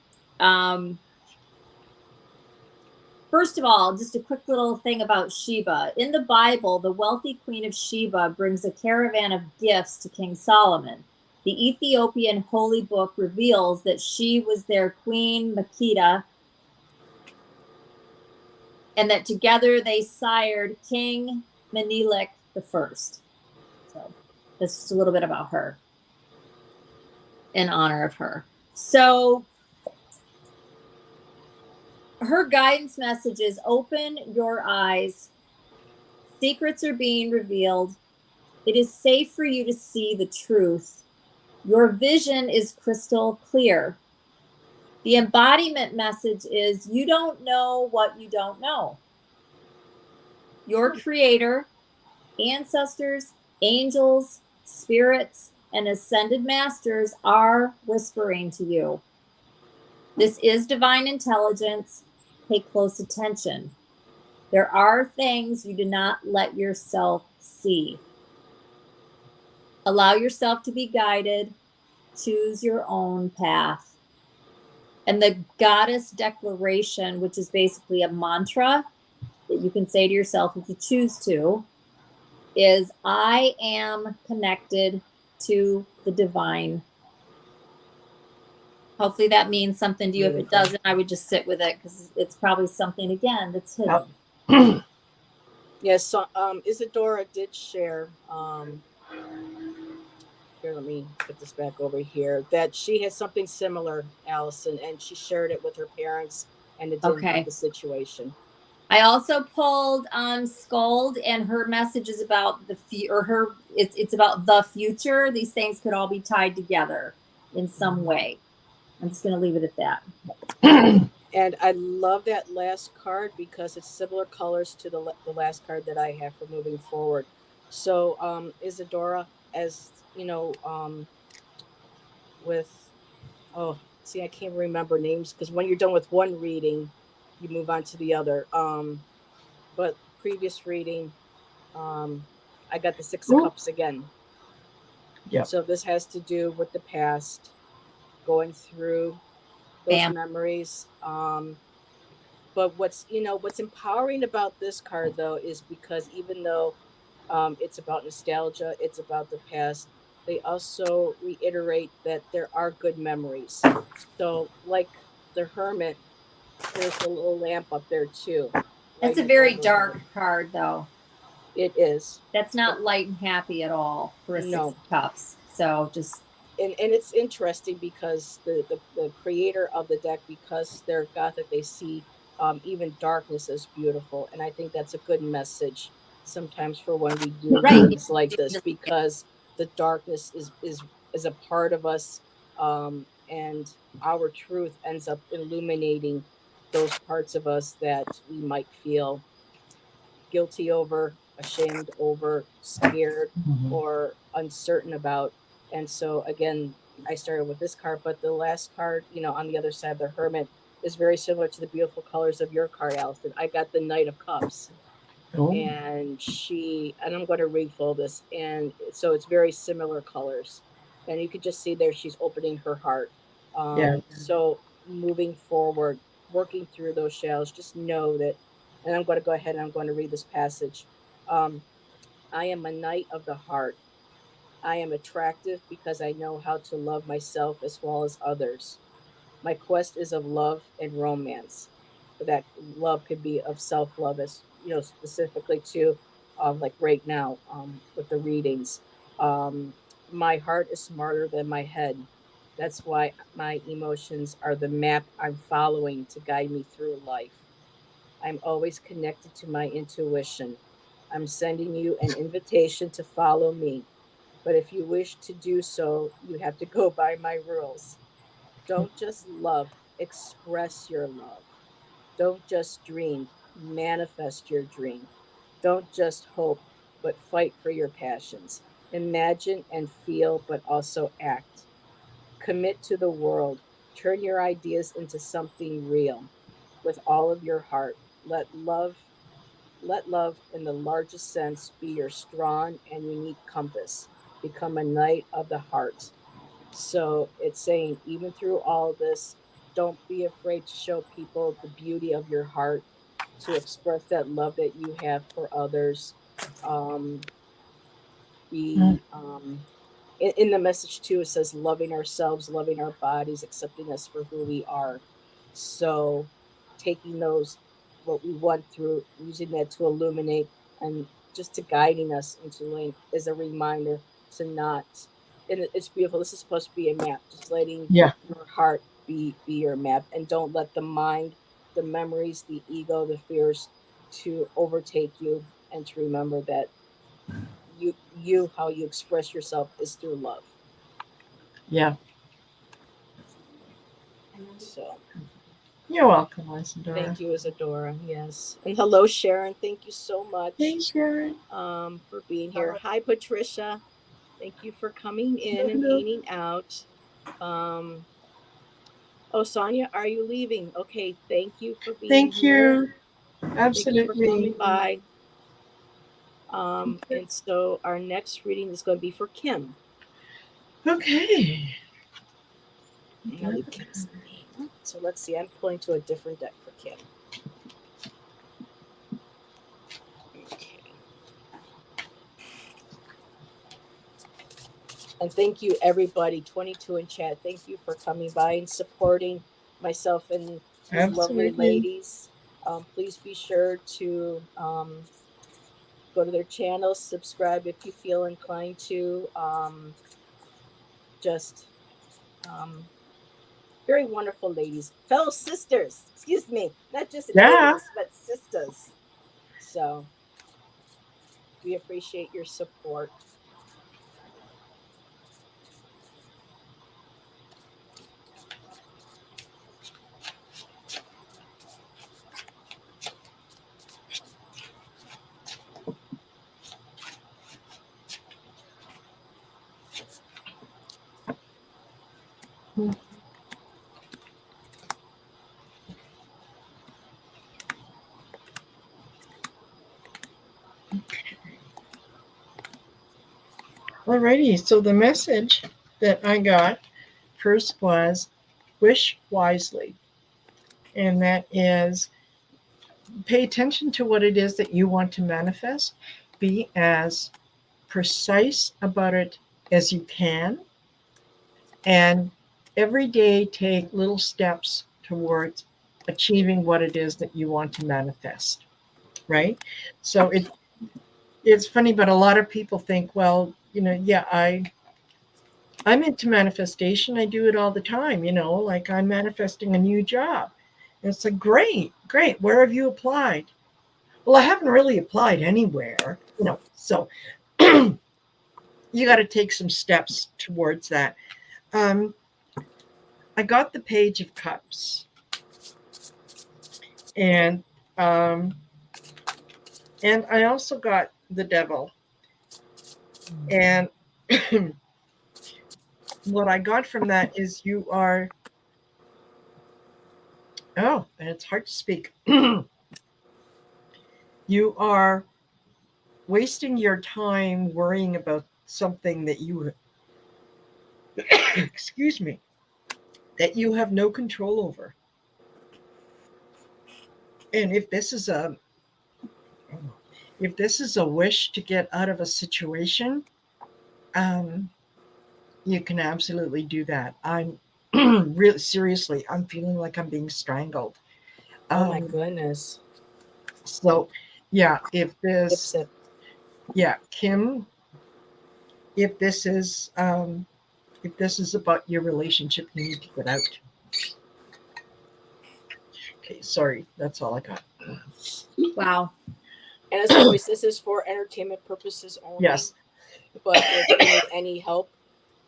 First of all, just a quick little thing about Sheba. In the Bible, the wealthy Queen of Sheba brings a caravan of gifts to King Solomon. The Ethiopian holy book reveals that she was their Queen Makeda, and that together they sired King Menelik I. So this is a little bit about her in honor of her. So her guidance message is open your eyes. Secrets are being revealed. It is safe for you to see the truth. Your vision is crystal clear. The embodiment message is you don't know what you don't know. Your creator, ancestors, angels, spirits, and ascended masters are whispering to you. This is divine intelligence. Pay close attention. There are things you do not let yourself see. Allow yourself to be guided. Choose your own path. And the goddess declaration, which is basically a mantra that you can say to yourself if you choose to, is I am connected to the divine. Hopefully that means something to you. If it doesn't, I would just sit with it because it's probably something, again, that's hidden. Yes, so Isadora did share, here, let me put this back over here, that she has something similar, Allyson, and she shared it with her parents, and it didn't help the situation. I also pulled Scold, and her message is about it's about the future. These things could all be tied together in some way. I'm just going to leave it at that. And I love that last card because it's similar colors to the last card that I have for moving forward. So Isadora, as you know, with I can't remember names because when you're done with one reading, you move on to the other. But previous reading, I got the Six of Cups again. Yeah. So this has to do with the past, going through those memories. But what's empowering about this card though is because even though it's about nostalgia, it's about the past, they also reiterate that there are good memories. So like the Hermit, there's a little lamp up there too. That's a very dark card though. It is. That's not light and happy at all for a Six of Cups. So just and it's interesting because the creator of the deck, because they're Gothic, they see even darkness as beautiful, and I think that's a good message sometimes for when we do things like this, because the darkness is is a part of us, and our truth ends up illuminating those parts of us that we might feel guilty over, ashamed over, scared, Mhm. or uncertain about. And so, again, I started with this card, but the last card, on the other side of the Hermit, is very similar to the beautiful colors of your card, Allyson. I got the Knight of Cups, Oh, and I'm going to refold this, and so it's very similar colors, and you could just see there she's opening her heart. yeah. So moving forward, working through those shells, just know that, and I'm going to go ahead and I'm going to read this passage. um, I am a knight of the heart. I am attractive because I know how to love myself as well as others. My quest is of love and romance. But that love could be of self love, as specifically to, like right now, with the readings. Um, my heart is smarter than my head. That's why my emotions are the map I'm following to guide me through life. I'm always connected to my intuition. I'm sending you an invitation to follow me. But if you wish to do so, you have to go by my rules. Don't just love, express your love. Don't just dream, manifest your dream. Don't just hope, but fight for your passions. Imagine and feel, but also act. Commit to the world. Turn your ideas into something real with all of your heart. Let love, let love in the largest sense be your strong and unique compass. Become a knight of the heart. So it's saying, even through all of this, don't be afraid to show people the beauty of your heart, to express that love that you have for others. Um, Mm, be in the message too, it says loving ourselves, loving our bodies, accepting us for who we are. So taking those, what we went through, using that to illuminate and just to guiding us into lane is a reminder to not, and it's beautiful, this is supposed to be a map, just letting yeah. your heart be your map, and don't let the mind, the memories, the ego, the fears to overtake you, and to remember that you how you express yourself is through love. Yeah. So You're welcome, Isadora. thank you, Isadora. Yes, and hello, Sharon. Thank you so much, Hey, Sharon. for being here. Hi, Patricia. Thank you for coming in and Hello. hanging out. um oh, Sonia, are you leaving? Okay, thank you for being Thank here. you. Thank you for Absolutely. coming by. And so our next reading is going to be for Kim. Okay. I'm gonna leave Kim's name. So let's see. I'm pulling to a different deck for Kim. Okay. And thank you, everybody, 22 in chat. Thank you for coming by and supporting myself and these lovely Absolutely. ladies. Please be sure to go to their channels, subscribe if you feel inclined to. Just very wonderful ladies, fellow sisters, excuse me, not just Yeah. ladies, but sisters. So we appreciate your support. Alrighty. So the message that I got first was wish wisely. And that is pay attention to what it is that you want to manifest. Be as precise about it as you can. And every day take little steps towards achieving what it is that you want to manifest. Right? So it's funny, but a lot of people think, well, yeah, I'm into manifestation. I do it all the time, like I'm manifesting a new job. And it's like, great, great. Where have you applied? Well, I haven't really applied anywhere. So, you got to take some steps towards that. I got the Page of Cups, and I also got the Devil. And what I got from that is you are, and it's hard to speak. You are wasting your time worrying about something that you, excuse me, that you have no control over. And if this is a wish to get out of a situation, you can absolutely do that. I'm really seriously, I'm feeling like I'm being strangled. Oh my goodness. So yeah, if Sip, this, sip. yeah, Kim, if this is about your relationship, you need to get out. Okay, sorry, that's all I got. Wow. And as always, this is for entertainment purposes only. Yes. But if you need any help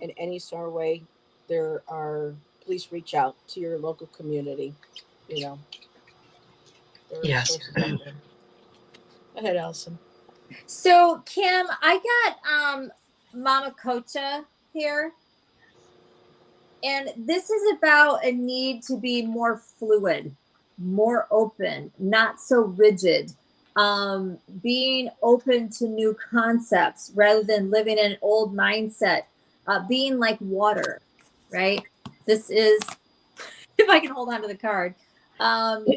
in any sort of way, please reach out to your local community. You know, there are Yes. resources out there. Go ahead, Allyson. So Kim, I got Mama Cocha here. And this is about a need to be more fluid, more open, not so rigid, being open to new concepts rather than living in an old mindset, being like water, right? This is, if I can hold on to the card,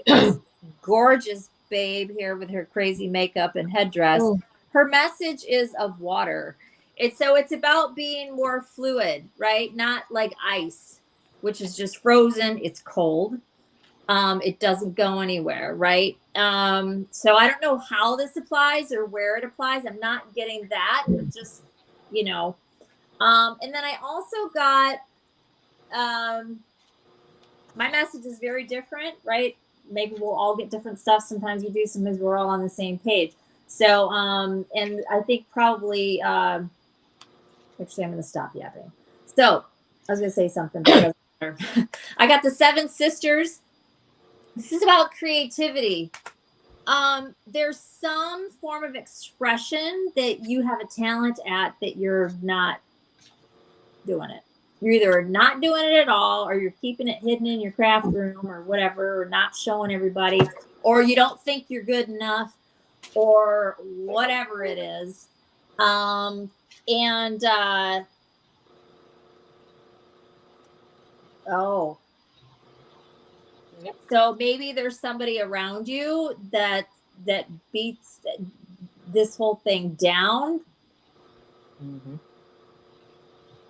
this gorgeous babe here with her crazy makeup and headdress. Oh. Her message is of water. It's about being more fluid, right? Not like ice, which is just frozen. It's cold. It doesn't go anywhere, right? So I don't know how this applies or where it applies. I'm not getting that, but just, you know. And then I also got my message is very different, right? Maybe we'll all get different stuff. Sometimes we do, sometimes we're all on the same page. So, and I think probably, actually, I'm going to stop yapping. So, I was going to say something, but it doesn't matter. I got the Seven Sisters. This is about creativity. There's some form of expression that you have a talent at that you're not doing it. You're either not doing it at all, or you're keeping it hidden in your craft room or whatever, or not showing everybody, or you don't think you're good enough, or whatever it is. Oh. Yep. So maybe there's somebody around you that beats this whole thing down. Mm-hmm.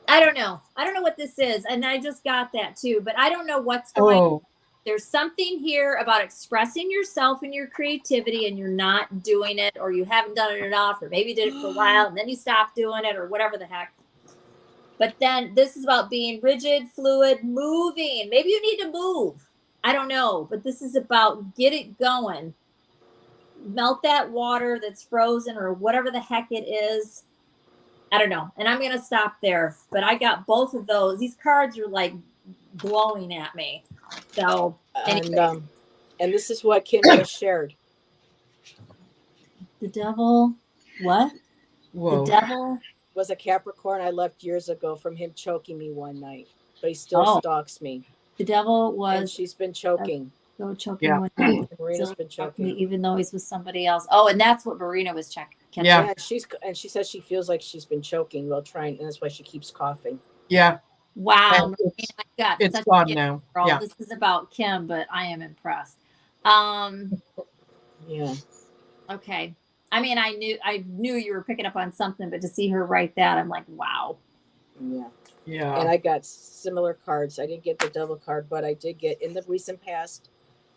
I don't know what this is, and I just got that too, but I don't know what's going on. There's something here about expressing yourself and your creativity, and you're not doing it, or you haven't done it enough, or maybe you did it for a while and then you stopped doing it, or whatever the heck. But then this is about being rigid, fluid, moving. Maybe you need to move. I don't know, but this is about get it going. Melt that water that's frozen or whatever the heck it is. I don't know. And I'm going to stop there. But I got both of those. These cards are like glowing at me. So, anyway. And this is what Kim just shared. The devil, what? Whoa. The devil was a Capricorn I left years ago from him choking me one night, but he still stalks me. The devil was. And she's been choking. Choking. Yeah. Marina's been choking, even though he's with somebody else. Oh, and that's what Marina was checking. Yeah. And she says she feels like she's been choking while trying, and that's why she keeps coughing. Yeah. Wow. It's gone now. Girl. Yeah. This is about Kim, but I am impressed. Yeah. Okay. I mean, I knew you were picking up on something, but to see her write that, I'm like, wow. Yeah. Yeah. And I got similar cards. I didn't get the devil card, but I did get in the recent past,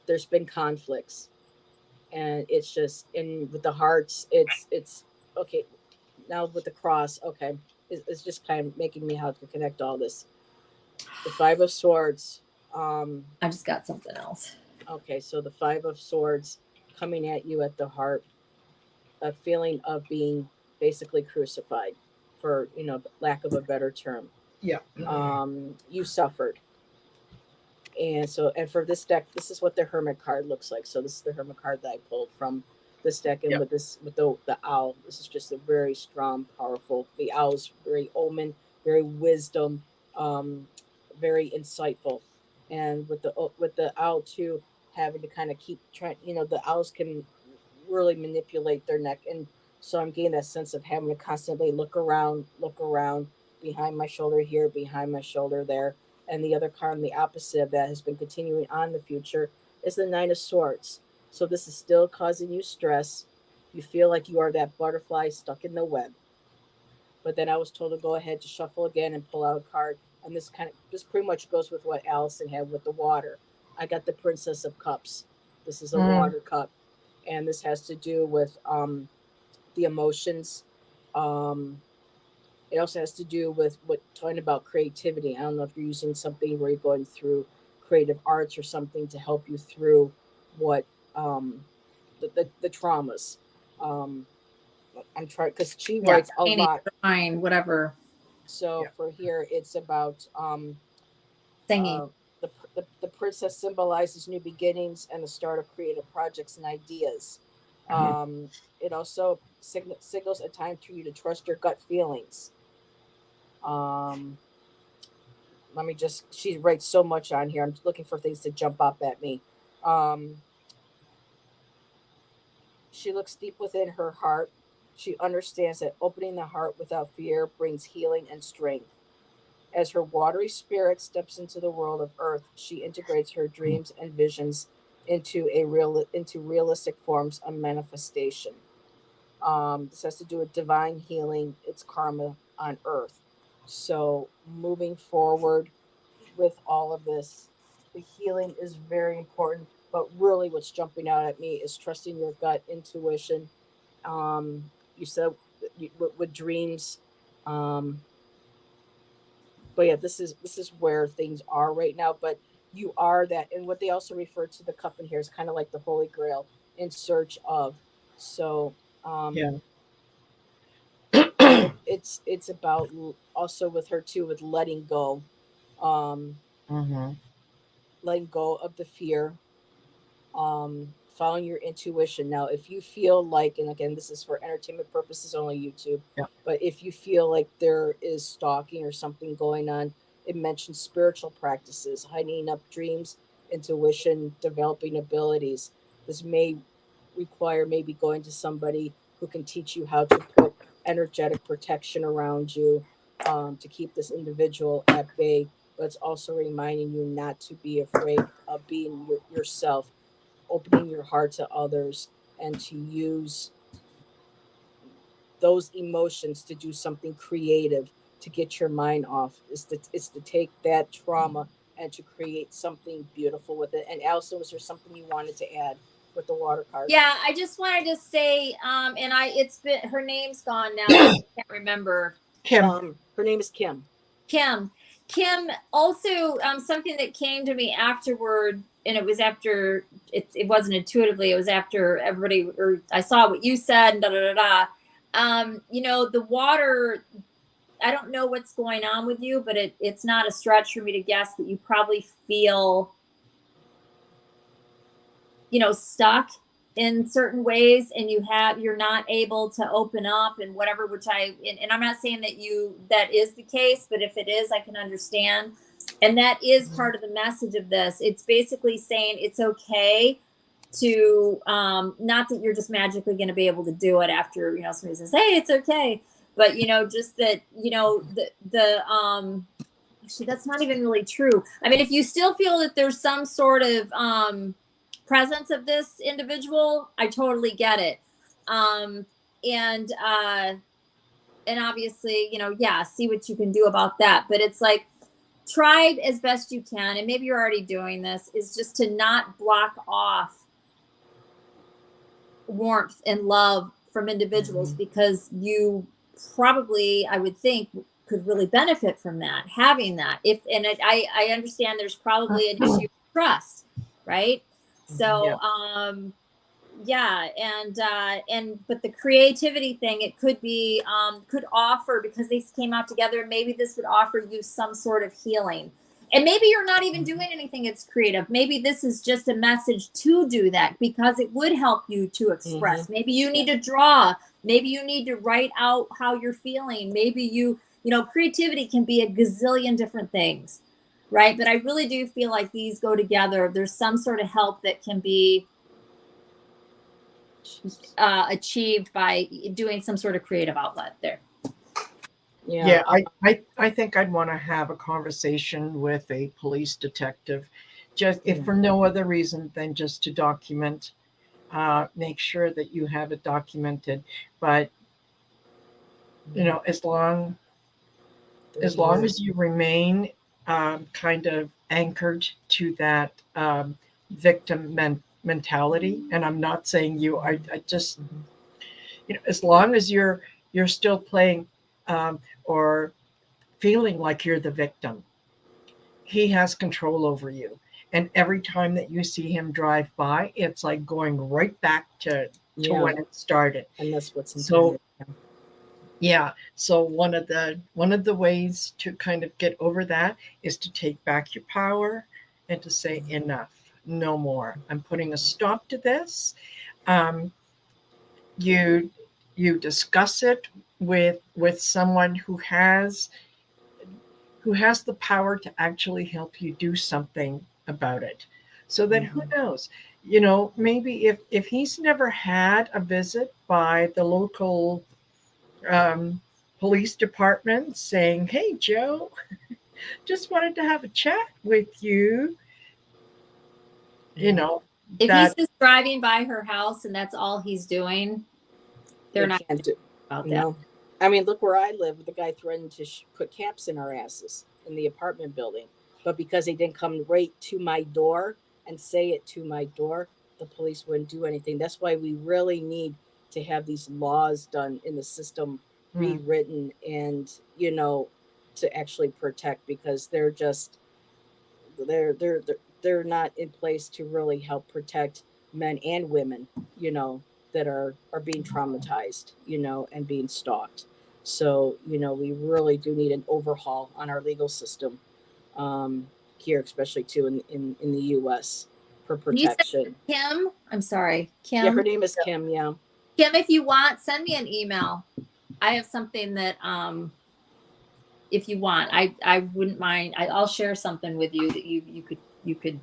there's been conflicts. And it's just with the hearts, it's okay. Now with the cross, okay. It's just kind of making me how to connect all this. The Five of Swords. I just got something else. Okay, so the Five of Swords coming at you at the heart, a feeling of being basically crucified. for lack of a better term. Yeah. You suffered. And so, and for this deck, this is what the Hermit card looks like. So this is the Hermit card that I pulled from this deck, and Yeah. with the owl, this is just a very strong, powerful. The owl's very omen, very wisdom, um, very insightful, and with the owl too, having to kind of keep trying. The owls can really manipulate their neck, and so I'm getting that sense of having to constantly look around behind my shoulder here, behind my shoulder there. And the other card on the opposite of that has been continuing on the future is the Nine of Swords. So this is still causing you stress. You feel like you are that butterfly stuck in the web. But then I was told to go ahead to shuffle again and pull out a card. And this pretty much goes with what Allyson had with the water. I got the Princess of Cups. This is a water cup, and this has to do with the emotions. Um, it also has to do with what talking about creativity. I don't know if you're using something where you're going through creative arts or something to help you through what the traumas. Um, I'm trying because she Yeah, writes a painting, lot. drawing, whatever, So Yeah. for here, it's about singing. uh, the princess symbolizes new beginnings and the start of creative projects and ideas. It also signals a time for you to trust your gut feelings. Um, Let me just, she writes so much on here. I'm looking for things to jump up at me. Um, she looks deep within her heart. She understands that opening the heart without fear brings healing and strength. As her watery spirit steps into the world of earth, she integrates her dreams and visions into realistic forms of manifestation. This has to do with divine healing. It's karma on earth. So moving forward with all of this, the healing is very important. But really, what's jumping out at me is trusting your gut intuition. You said with dreams. Um, but yeah, this is where things are right now. But you are that, and what they also refer to the cup in here is kind of like the Holy Grail in search of. So Yeah. it's about also with her too with um, Mhm. letting go of the fear, following your intuition. Now, if you feel like, and again, this is for entertainment purposes only, YouTube, Yeah. but if you feel like there is stalking or something going on, it mentions spiritual practices, heightening up dreams, intuition, developing abilities. This may require maybe going to somebody who can teach you how to put energetic protection around you, to keep this individual at bay. But it's also reminding you not to be afraid of being yourself, opening your heart to others, and to use those emotions to do something creative to get your mind off. Is to take that trauma and to create something beautiful with it. And Allyson, was there something you wanted to add with the water card? Yeah, I just wanted to say, and it's been, her name's gone now. I can't remember. Kim. Her name is Kim. Kim also, something that came to me afterward, and it was after, it wasn't intuitively, it was after everybody, or I saw what you said, and da da da da. The water, I don't know what's going on with you, but it's not a stretch for me to guess that you probably feel, stuck in certain ways, and you're not able to open up and whatever, which and I'm not saying that is the case, but if it is, I can understand. And that is part of the message of this. It's basically saying it's okay to, not that you're just magically going to be able to do it after, somebody says, hey, it's okay. But, just that, actually, that's not even really true. I mean, if you still feel that there's some sort of, presence of this individual, I totally get it. Um, and, uh, and obviously, yeah, see what you can do about that. But it's like, try as best you can, and maybe you're already doing this, is just to not block off warmth and love from individuals, because you probably, I would think, could really benefit from that, having that. I understand there's probably an issue of trust, right? So, yeah, and but the creativity thing, it could be could offer, because they came out together, maybe this would offer you some sort of healing. And maybe you're not even doing anything it's creative. Maybe this is just a message to do that, because it would help you to express. Maybe you need to draw, maybe you need to write out how you're feeling. Maybe you know, creativity can be a gazillion different things, right? But I really do feel like these go together. There's some sort of help that can be achieved by doing some sort of creative outlet there. Yeah, I think I'd want to have a conversation with a police detective, just if for no other reason than just to document, make sure that you have it documented. But you know, as long as you remain kind of anchored to that victim mentality, and I'm not saying you, I just, you know, as long as you're still playing or feeling like you're the victim, he has control over you. And every time that you see him drive by, it's like going right back to when it started. And that's what's so yeah. So one of the ways to kind of get over that is to take back your power and to say enough, no more. I'm putting a stop to this. Um, you you discuss it with someone who has the power to actually help you do something about it. So then who knows? You know, maybe if he's never had a visit by the local police department saying, "Hey, Joe, just wanted to have a chat with you," you know, if that he's just driving by her house and that's all he's doing, they're not can't do about that. no. I mean, look where I live. The guy threatened to put caps in our asses in the apartment building, but because he didn't come right to my door and say it to my door, the police wouldn't do anything. That's why we really need to have these laws done in the system, rewritten, and you know, to actually protect, because they're they're they're they're not in place to really help protect men and women, you know, that are being traumatized, you know, and being stalked. So you know, we really do need an overhaul on our legal system, here, especially too in the U.S. for You said protection. Kim? I'm sorry, Kim. Yeah, her name is Kim. Yeah. Kim, if you want, send me an email. I have something that if you want, I wouldn't mind. I'll share something with you that you could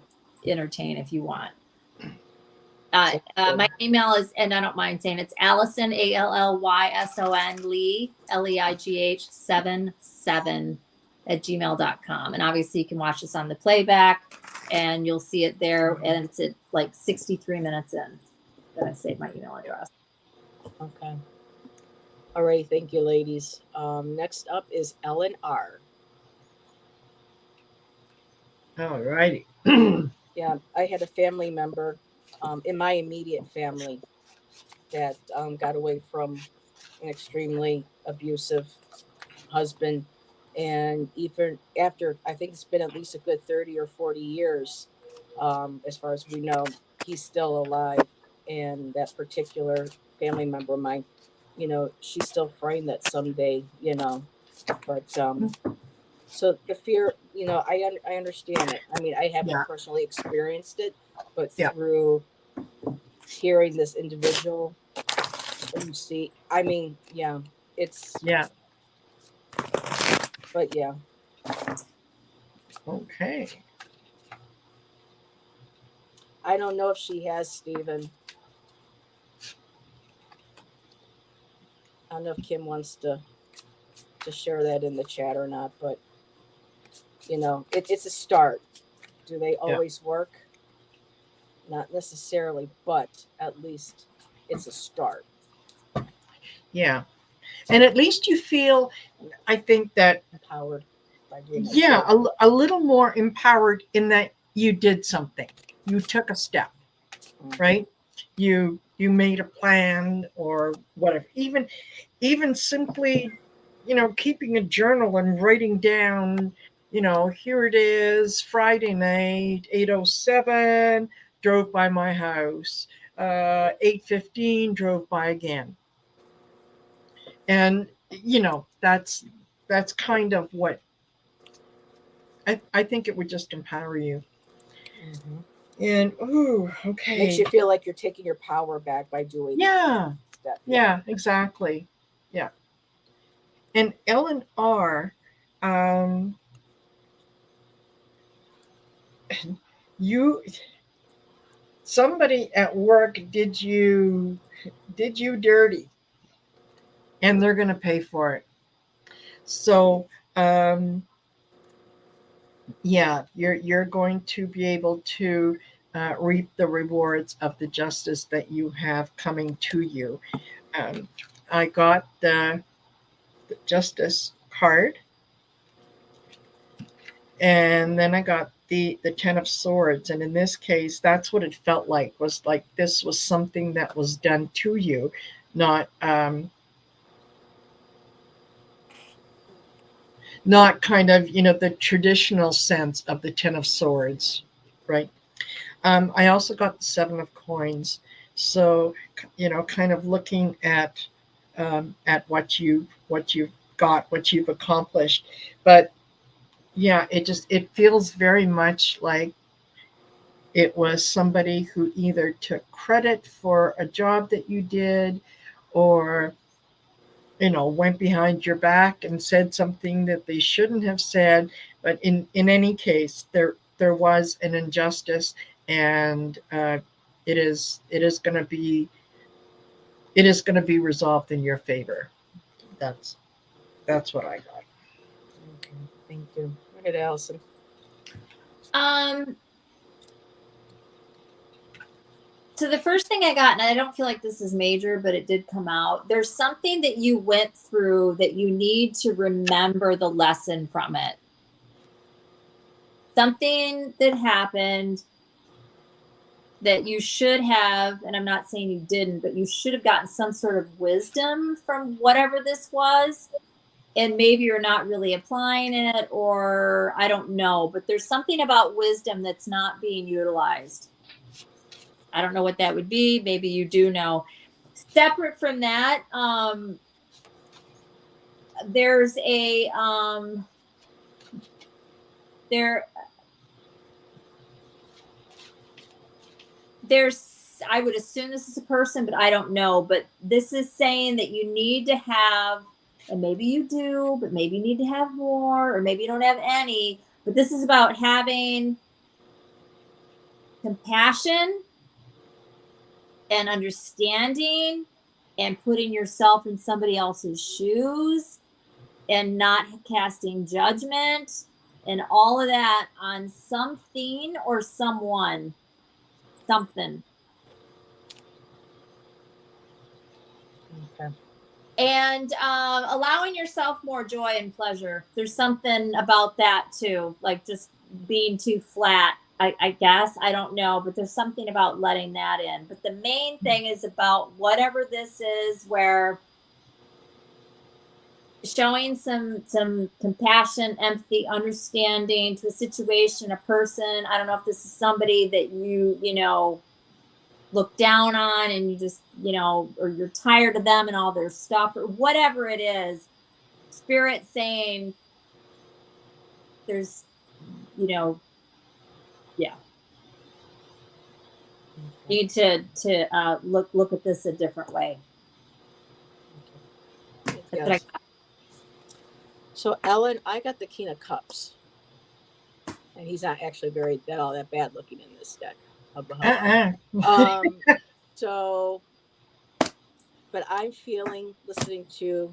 entertain if you want. My email is, and I don't mind saying, it's Allyson, Allyson Lee, Leigh 77 at gmail.com. And obviously you can watch this on the playback and you'll see it there. And it's at like 63 minutes in that I saved my email address. Okay. All right. Thank you, ladies. Next up is Ellen R. All righty. Yeah, I had a family member in my immediate family that got away from an extremely abusive husband. And even after, I think it's been at least a good 30 or 40 years, as far as we know, he's still alive. And that particular family member of mine, you know, she's still praying that someday, you know, but so the fear, you know, I understand it. I mean, I haven't personally experienced it, but through hearing this individual, and you see, I mean, it's but yeah. Okay. I don't know if she has, Stephen. I don't know if Kim wants to share that in the chat or not, but you know, it's a start. Do they always work? Not necessarily, but at least it's a start. Yeah. And at least you feel, I think that empowered by doing that. a little more empowered in that you did something. You took a step, right? You made a plan or whatever. Even simply, you know, keeping a journal and writing down, you know, here it is, Friday night, 8:07, drove by my house. 8:15, drove by again. And that's kind of what I think it would just empower you. Mm-hmm. And okay. Makes you feel like you're taking your power back by doing Yeah. that. Yeah, exactly. Yeah. And Ellen R, um, you somebody at work did you dirty, and they're going to pay for it. So yeah, you're going to be able to reap the rewards of the justice that you have coming to you. um, I got the justice card, and then I got the 10 of Swords, and in this case that's what it felt like, was like this was something that was done to you, not kind of the traditional sense of the 10 of Swords, right? I also got the 7 of Coins, so kind of looking at what you've got, what you've accomplished. But yeah, it feels very much like it was somebody who either took credit for a job that you did, or went behind your back and said something that they shouldn't have said. But in any case, there was an injustice, and it is going to be resolved in your favor. That's what I got. Okay. Thank you. Go ahead, Allyson. Um, so the first thing I got, and I don't feel like this is major, but it did come out. There's something that you went through that you need to remember the lesson from it. Something that happened that you should have, and I'm not saying you didn't, but you should have gotten some sort of wisdom from whatever this was. And maybe you're not really applying it, or I don't know, but there's something about wisdom that's not being utilized. I don't know what that would be. Maybe you do know. Separate from that, there's a there's I would assume this is a person, but I don't know. But this is saying that you need to have, and maybe you do, but maybe you need to have more, or maybe you don't have any. But this is about having compassion and understanding and putting yourself in somebody else's shoes and not casting judgment and all of that on something or someone, something. Okay. And allowing yourself more joy and pleasure. There's something about that too, like just being too flat. I guess I don't know, but there's something about letting that in. But the main thing is about whatever this is, where showing some compassion, empathy, understanding to a situation, a person. I don't know if this is somebody that you know look down on, and you just or you're tired of them and all their stuff, or whatever it is. Spirit saying there's yeah, you need to look at this a different way. Okay. That's what I Yes. got. So Ellen, I got the King of Cups, and he's not actually very all that bad looking in this deck. Um, so, but I'm feeling, listening to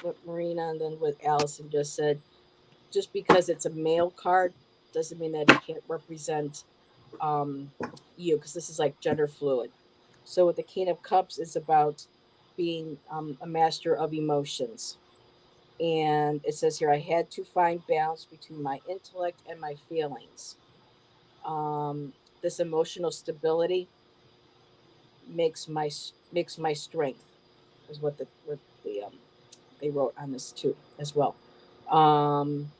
what Marina and then what Allyson just said, just because it's a male card doesn't mean that it can't represent um, you, because this is like gender fluid. So with the King of Cups is about being a master of emotions. And it says here, I had to find balance between my intellect and my feelings. Um, this emotional stability makes my strength, is what the they wrote on this too as well. Um,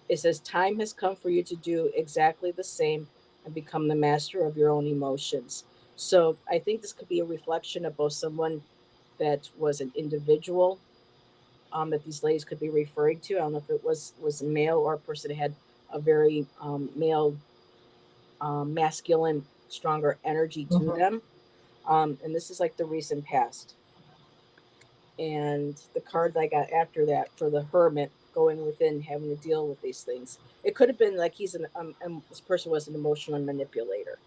it says time has come for you to do exactly the same and become the master of your own emotions. So I think this could be a reflection of both someone that was an individual that these ladies could be referring to. I don't know if it was a male or a person that had a very male, masculine, stronger energy to Mhm. them. And this is like the recent past. And the card that I got after that for the hermit going within, having to deal with these things. It could have been like this person was an emotional manipulator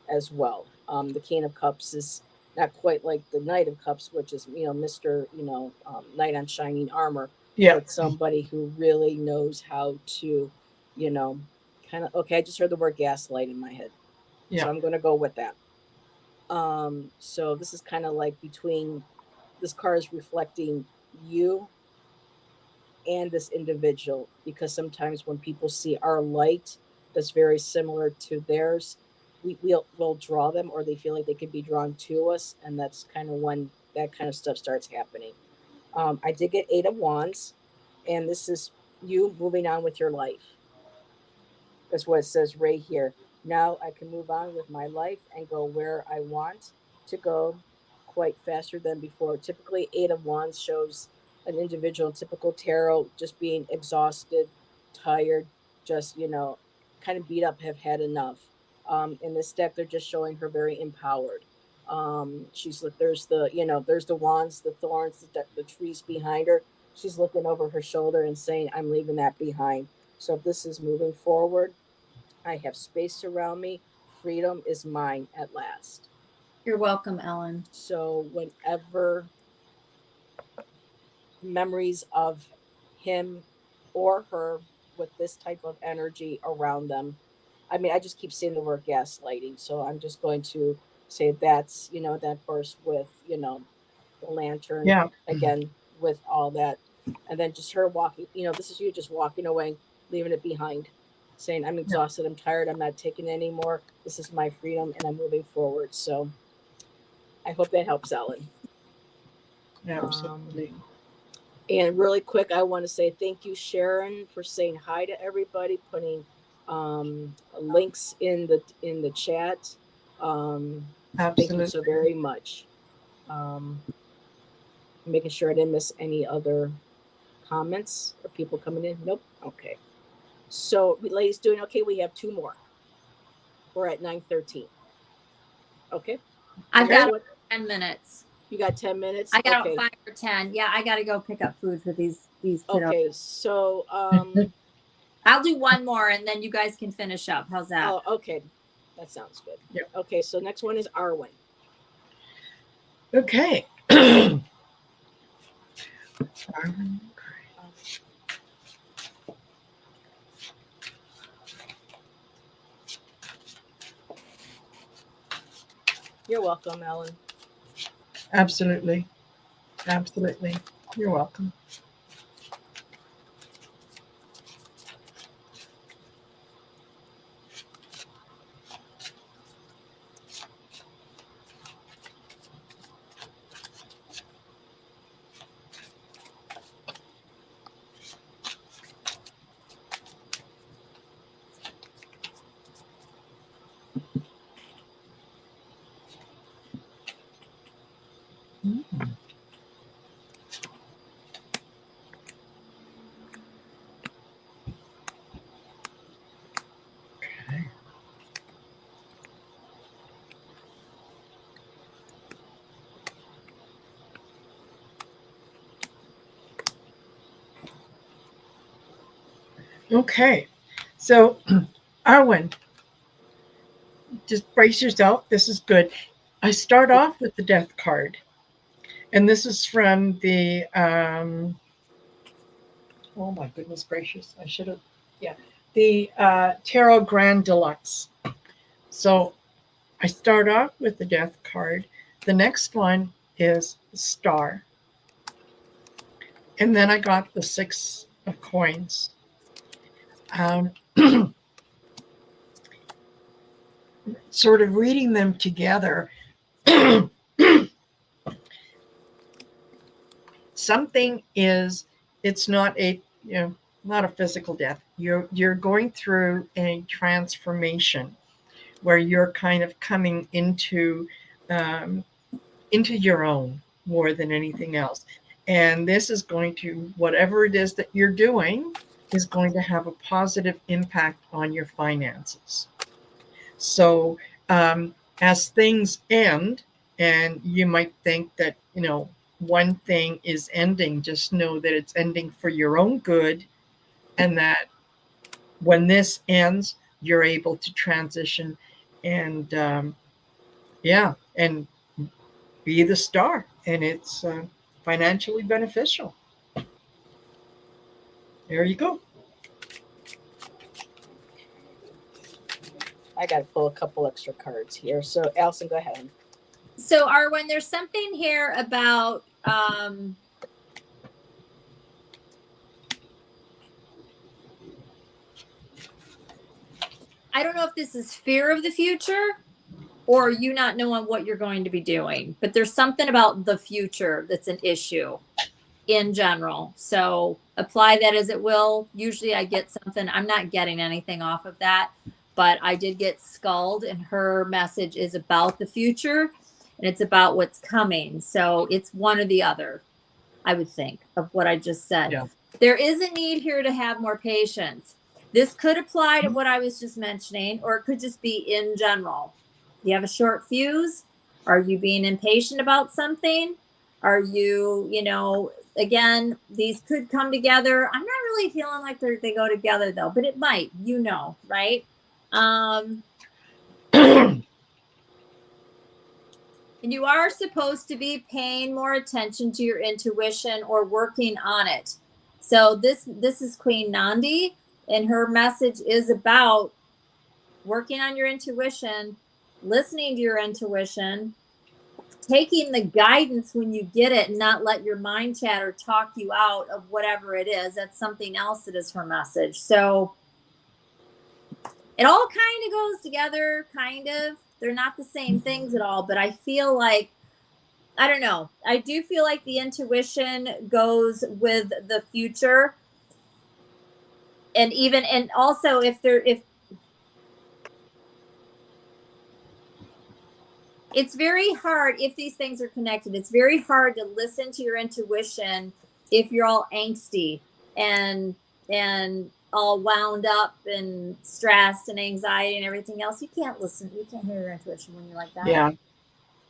as well. The King of Cups is not quite like the Knight of Cups, which is Mister Knight on shining armor, Yeah. but somebody who really knows how to, you know, kind of. Okay, I just heard the word gaslight in my head, so Yeah. I'm going to go with that. So this is kind of like between this card is reflecting you and this individual, because sometimes when people see our light that's very similar to theirs, we'll draw them, or they feel like they could be drawn to us, and that's kind of when that kind of stuff starts happening. I did get 8 of Wands, and this is you moving on with your life. That's what it says right here. Now I can move on with my life and go where I want to go quite faster than before. Typically, 8 of Wands shows an individual in typical tarot just being exhausted, tired, just, kind of beat up, have had enough. In this deck, they're just showing her very empowered. She's like, there's the wands, the thorns, the trees behind her. She's looking over her shoulder and saying, I'm leaving that behind. So if this is moving forward, I have space around me. Freedom is mine at last. You're welcome, Ellen. So whenever memories of him or her with this type of energy around them, I mean, I just keep saying the word gaslighting. So I'm just going to say that's, that verse with, the lantern Yeah. again, with all that. And then just her walking, this is you just walking away, leaving it behind, saying, I'm Yeah. exhausted, I'm tired, I'm not taking it anymore. This is my freedom and I'm moving forward. So I hope that helps, Ellen. Absolutely. And really quick, I want to say thank you, Sharon, for saying hi to everybody, putting links in the chat. Thank you so Absolutely. very much. Making sure I didn't miss any other comments or people coming in. Nope. Okay. So, ladies, doing okay. We have 2 more. We're at 9:13. Okay. I've Next got Okay. one. 10 minutes. You got 10 minutes. I got Okay. 5 or 10. Yeah, I got to go pick up food for these kiddos. Okay. So, I'll do one more and then you guys can finish up. How's that? oh, okay. That sounds good. Yep. Okay. So next one is Arwen. Okay. You're welcome, Ellen. Absolutely. Absolutely. You're welcome. Mm. Okay. Okay. So, Arwen, just brace yourself. This is good. I start off with the death card. And this is from the, oh my goodness gracious, I should have, yeah, the Tarot Grand Deluxe. So I start off with the death card. The next one is the star. And then I got the 6 of coins. Sort of reading them together. Something is, it's not a, not a physical death. You're going through a transformation where you're kind of coming into um, into your own more than anything else. And this is going to, whatever it is that you're doing, is going to have a positive impact on your finances. So as things end, and you might think that, one thing is ending, just know that it's ending for your own good, and that when this ends, you're able to transition and, yeah, and be the star, and it's financially beneficial. There you go. I got to pull a couple extra cards here. So, Allyson, go ahead. So, Arwen, there's something here about I don't know if this is fear of the future or you not knowing what you're going to be doing, but there's something about the future that's an issue in general. So apply that as it will. Usually I get something, I'm not getting anything off of that, but I did get Sculled, and her message is about the future and it's about what's coming. So it's one or the other, I would think, of what I just said. Yeah. There is a need here to have more patience. This could apply to what I was just mentioning, or it could just be in general. You have a short fuse? Are you being impatient about something? Are you, again, these could come together. I'm not really feeling like they go together though, but it might, right? And you are supposed to be paying more attention to your intuition or working on it. So this is Queen Nandi, and her message is about working on your intuition, listening to your intuition, taking the guidance when you get it, and not let your mind chatter talk you out of whatever it is. That's something else that is her message. So it all kind of goes together, kind of. They're not the same things at all, but I feel like, I don't know. I do feel like the intuition goes with the future. And also if it's very hard, if these things are connected, it's very hard to listen to your intuition if you're all angsty and all wound up and stressed and anxiety and everything else. You can't hear your intuition when you're like that. Yeah.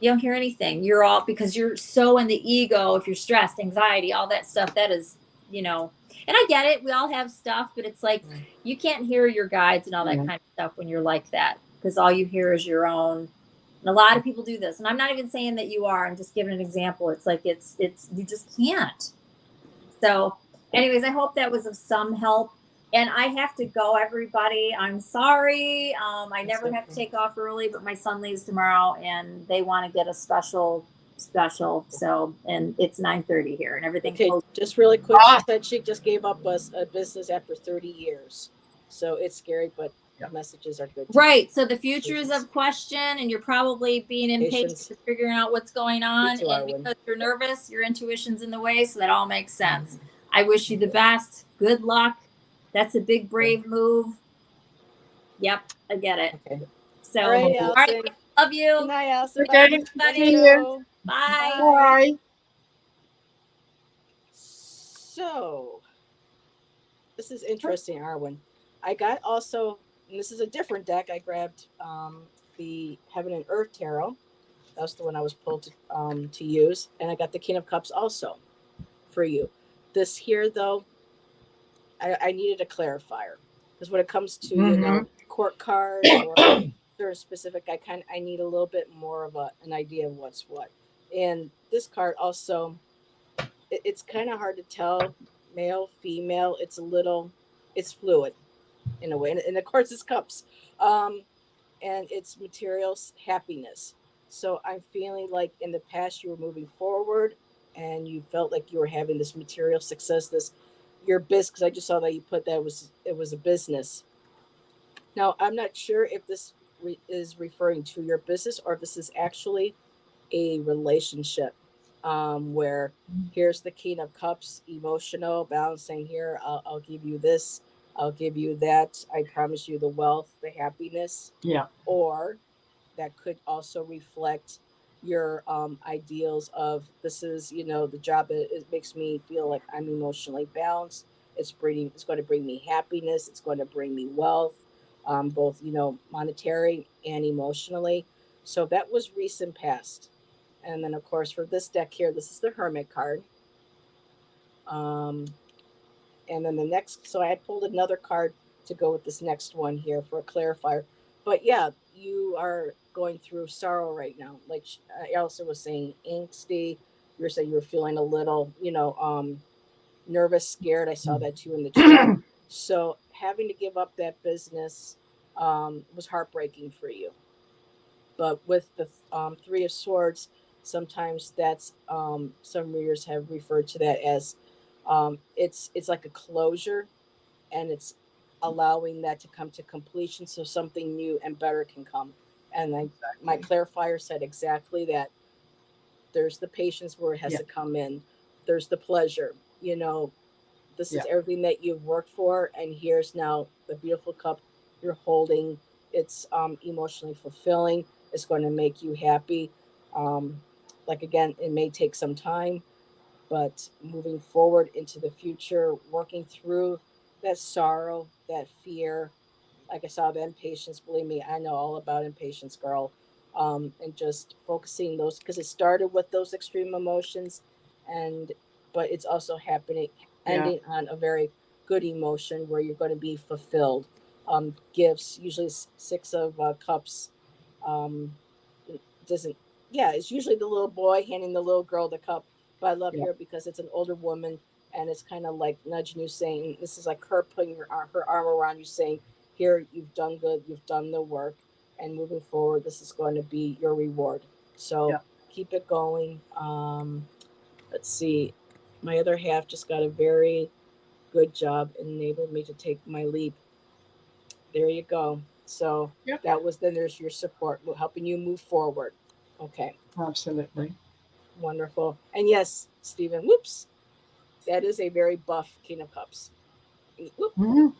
You don't hear anything. You're all, because you're so in the ego. If you're stressed, anxiety, all that stuff, that is, and I get it. We all have stuff, but it's like you can't hear your guides and all that kind of stuff when you're like that, because all you hear is your own. And a lot of people do this, and I'm not even saying that you are. I'm just giving an example. It's like it's you just can't. So, anyways, I hope that was of some help. And I have to go, everybody. I'm sorry. I never have to take off early, but my son leaves tomorrow, and they want to get a special. So, and it's 9:30 here, and everything. Okay, just really quick. She said she just gave up a business after 30 years. So it's scary, but messages are good. Right. So the future is of question, and you're probably being impatient to figuring out what's going on. too, and Arwen. Because you're nervous, your intuition's in the way. So that all makes sense. I wish you the best. Good luck. That's a big, brave move. Yep, I get it. Okay. So, all right, love you. Good night, Allyson. Okay, see you. Bye. Bye. So, this is interesting, Arwen. I got also, and this is a different deck. I grabbed the Heaven and Earth Tarot. That's the one I was pulled to use, and I got the King of Cups also for you. This here, though, I needed a clarifier, because when it comes to court cards or certain specific, I need a little bit more of an idea of what's what. And this card also, it's kind of hard to tell, male, female. It's fluid in a way, and of course it's cups, and it's materials, happiness. So I'm feeling like in the past you were moving forward, and you felt like you were having this material success, this your business. Because I just saw that you put that it was a business. Now I'm not sure if this is referring to your business or if this is actually a relationship, where here's the King of Cups, emotional, balancing here. I'll give you this. I'll give you that. I promise you the wealth, the happiness. Yeah. Or that could also reflect your ideals of this is, the job. It makes me feel like I'm emotionally balanced. It's going to bring me happiness. It's going to bring me wealth, both, monetary and emotionally. So that was recent past. And then, of course, for this deck here, this is the Hermit card. Um, and then the next, so I pulled another card to go with this next one here for a clarifier. But yeah, you are going through sorrow right now. Like Allyson was saying, angsty. You were saying you were feeling a little, nervous, scared. I saw that too in the chat. So having to give up that business was heartbreaking for you. But with the Three of Swords, sometimes that's some readers have referred to that as it's like a closure, and it's allowing that to come to completion so something new and better can come. And my clarifier said exactly that. There's the patience where it has Yeah. to come in. There's the pleasure. This is Yeah. everything that you've worked for, and here's now the beautiful cup you're holding. It's emotionally fulfilling. It's going to make you happy. Um, like again, it may take some time, but moving forward into the future, working through that sorrow, that fear, like I saw the impatience. Believe me, I know all about impatience, girl. And just focusing those, because it started with those extreme emotions, and but it's also happening, Yeah. ending on a very good emotion where you're going to be fulfilled. Gifts, usually Six of Cups. Um, doesn't Yeah, it's usually the little boy handing the little girl the cup, but I love Yeah. here because it's an older woman, and it's kind of like nudging you, saying this is like her putting her arm around you, saying, here, you've done good, you've done the work, and moving forward, this is going to be your reward. So Yeah. keep it going. Let's see, my other half just got a very good job and enabled me to take my leap. There you go. So Yeah. that was, then there's your support helping you move forward. Okay, Absolutely. wonderful. And yes, Stephen, whoops, that is a very buff King of Cups. Whoop. Mhm.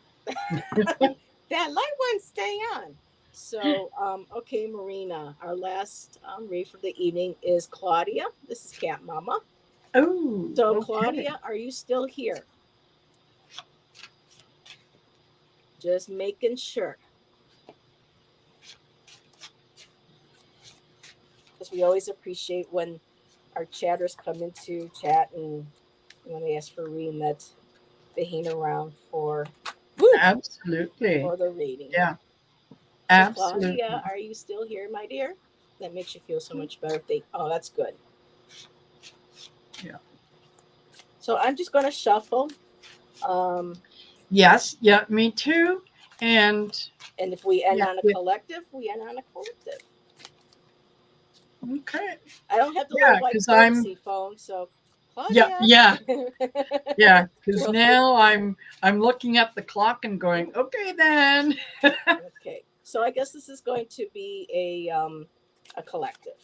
That light one stay on. So, okay, Marina, our last read for the evening is Claudia. This is Cat Mama. Oh, So, okay. Claudia, are you still here? Just making sure. Because we always appreciate when our chatters come into chat, and when they ask for reading, that they hang around Absolutely. for the reading. Yeah. So, Claudia, Absolutely. are you still here, my dear? That makes you feel so much better. Oh, that's good. Yeah. So I'm just going to shuffle. Um, Yes. Yeah. Me too. And and if we end yeah. on a collective, we end on a collective. Okay. I don't have the Yeah. little white Because I'm. courtesy phone, so Yeah. Claudia. Yeah. Yeah. Because Girl. now I'm looking at the clock and going, okay, then. Okay, so I guess this is going to be a collective.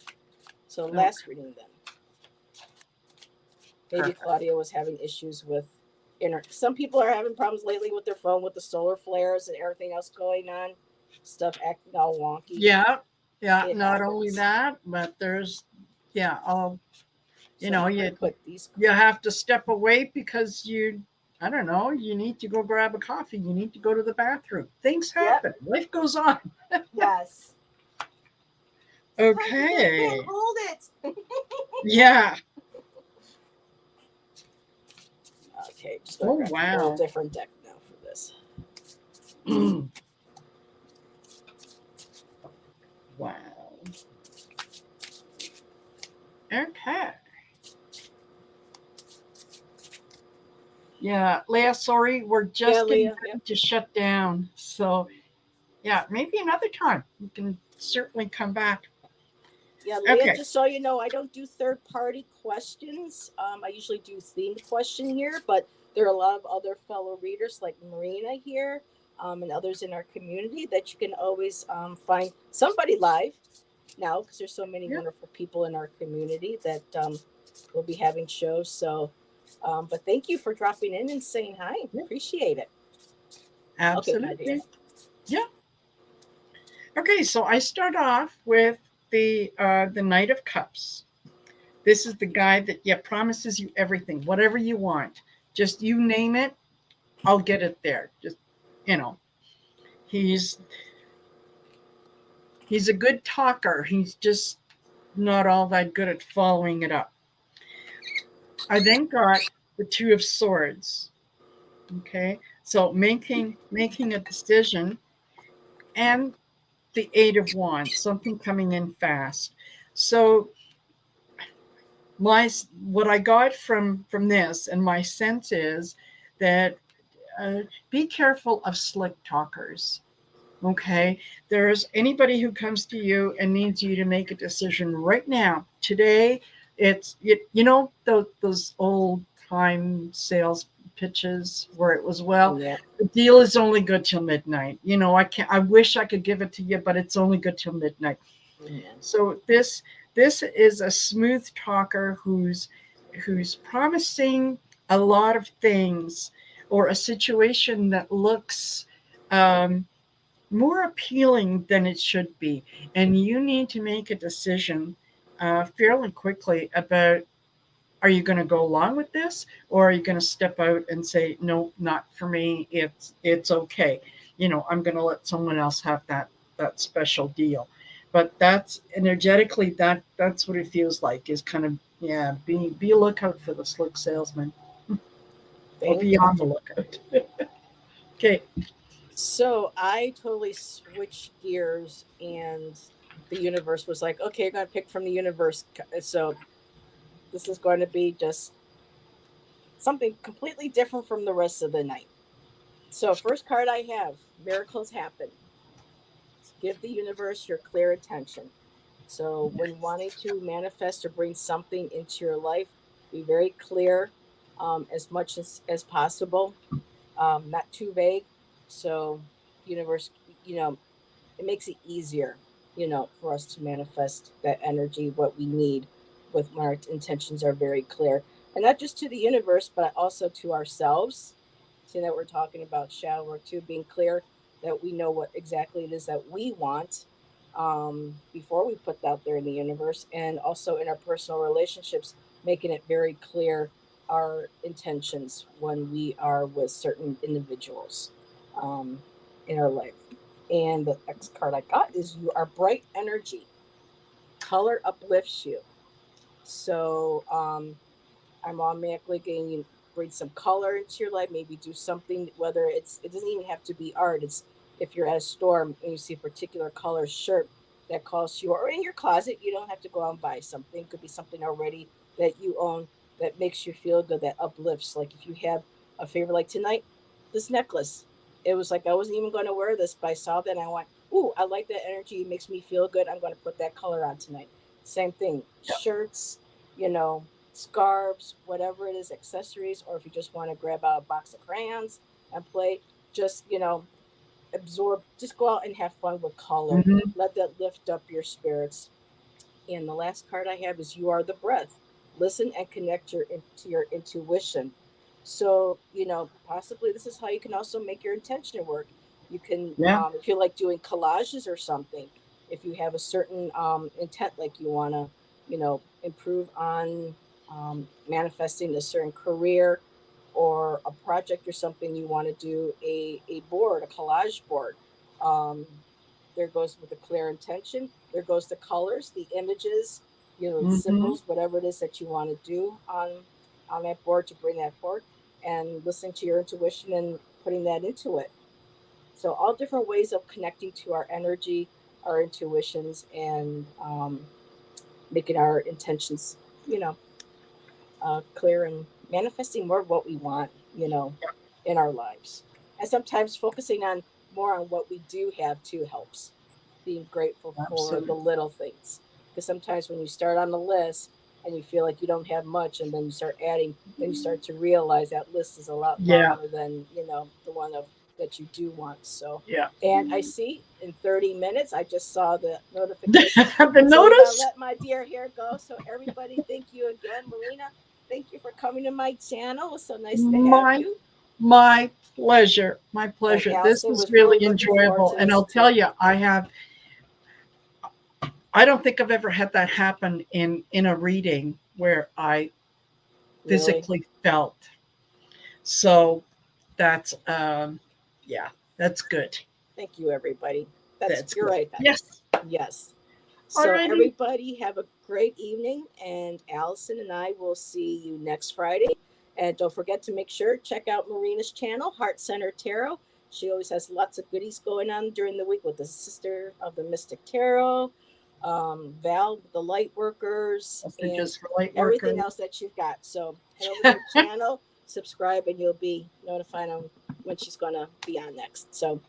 So Okay. last reading then. Maybe Perfect. Claudia was having issues with some people are having problems lately with their phone with the solar flares and everything else going on. Stuff acting all wonky. Yeah. Yeah. It Not only happens. that, but there's, yeah, all, So I'm going to you put these. you have to step away because I don't know, you need to go grab a coffee, you need to go to the bathroom. Things Yep. happen. Life goes on. Yes. Sometimes you just can't Okay. hold it. Yeah. Okay, just gonna Oh grab a little wow. different deck now for this. Wow. Okay. Yeah, Leah, sorry, we're Yeah, just getting Leah. ready Yep. to shut down. So yeah, maybe another time. You can certainly come back. Yeah, Leah, Okay. just so you know, I don't do third party questions. I usually do themed question here, but there are a lot of other fellow readers like Marina here, and others in our community that you can always find somebody live now, because there's so many Yeah, wonderful people in our community that will be having shows. So, but thank you for dropping in and saying hi. yeah, Appreciate it. Okay, my dear. absolutely. Yeah. Okay, so I start off with the Knight of Cups. This is the guy that promises you everything, whatever you want. Just you name it, I'll get it there. Just you know, he's he's a good talker. He's just not all that good at following it up. I then got the Two of Swords. Okay, so making a decision, and the Eight of Wands, something coming in fast. So my what I got from this, and my sense is that be careful of slick talkers. Okay, there's anybody who comes to you and needs you to make a decision right now, today. It's those old time sales pitches where it was, well, Yeah. the deal is only good till midnight. I wish I could give it to you, but it's only good till midnight. Yeah. So this is a smooth talker who's promising a lot of things, or a situation that looks more appealing than it should be, and you need to make a decision fairly quickly about, are you going to go along with this, or are you going to step out and say, no, not for me, it's okay, I'm going to let someone else have that special deal. But that's energetically, that's what it feels like, is kind of, be a lookout for the slick salesman, or Thank be you. on the lookout. Okay. So I totally switched gears, and the universe was like, okay, you're going to pick from the universe. So this is going to be just something completely different from the rest of the night. So, first card I have, miracles happen. Give the universe your clear attention. So, when wanting to manifest or bring something into your life, be very clear, as much as possible, not too vague. So, universe, you know, it makes it easier, for us to manifest that energy, what we need, with when our intentions are very clear. And not just to the universe, but also to ourselves. Seeing that we're talking about shadow work too, being clear that we know what exactly it is that we want, before we put that out there in the universe, and also in our personal relationships, making it very clear our intentions when we are with certain individuals, in our life. And the next card I got is, you are bright energy. Color uplifts you. So I'm automatically getting you bring some color into your life. Maybe do something, whether it doesn't even have to be art. It's if you're at a store and you see a particular color shirt that calls you, or in your closet, you don't have to go out and buy something. It could be something already that you own that makes you feel good, that uplifts. Like if you have a favorite, like tonight, this necklace. It was like I wasn't even going to wear this, but I saw that and I went, "Ooh, I like that energy. It makes me feel good. I'm going to put that color on tonight." Same thing, shirts, you know, scarves, whatever it is, accessories, or if you just want to grab out a box of crayons and play, just, absorb, just go out and have fun with color. Mhm. Let that lift up your spirits. And the last card I have is, you are the breath. Listen and connect to your intuition. So, possibly this is how you can also make your intention work. You can, Yeah. if you like doing collages or something, if you have a certain intent, like you want to, improve on, manifesting a certain career or a project or something, you want to do a board, a collage board. Um, there goes with the clear intention. There goes the colors, the images, the Mhm. symbols, whatever it is that you want to do on that board, to bring that forward, and listening to your intuition and putting that into it. So all different ways of connecting to our energy, our intuitions, and making our intentions, you know, clear, and manifesting more of what we want, in our lives. And sometimes focusing on more on what we do have too helps. Being grateful for the Absolutely. little things. Because sometimes when you start on the list and you feel like you don't have much, and then you start adding, then you start to realize that list is a lot Yeah. longer than, the one of that you do want. So, Yeah. and I see in 30 minutes, I just saw the notification. The So we gotta notice? let my dear hair go. So everybody, thank you again, Marina. Thank you for coming to my channel. It was so nice to have My you. my pleasure. My And pleasure. This Allyson was was really really looking forward enjoyable. to And this I'll tell too. you, I don't think I've ever had that happen in a reading where I Really? physically felt. So that's yeah, that's good. Thank you, everybody. That's You're good. right, Beth. Yes. Yes. So Alrighty. everybody have a great evening, and Allison and I will see you next Friday. And don't forget to make sure check out Marina's channel, Heart Center Tarot. She always has lots of goodies going on during the week with the Sister of the Mystic Tarot, Val, the Light Workers, and Messages for light everything workers. else that you've got. So head over to her channel, subscribe, and you'll be notified on when she's going to be on next. So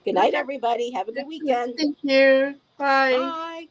good night, everybody. Have a good weekend. Thank you. Bye. Bye.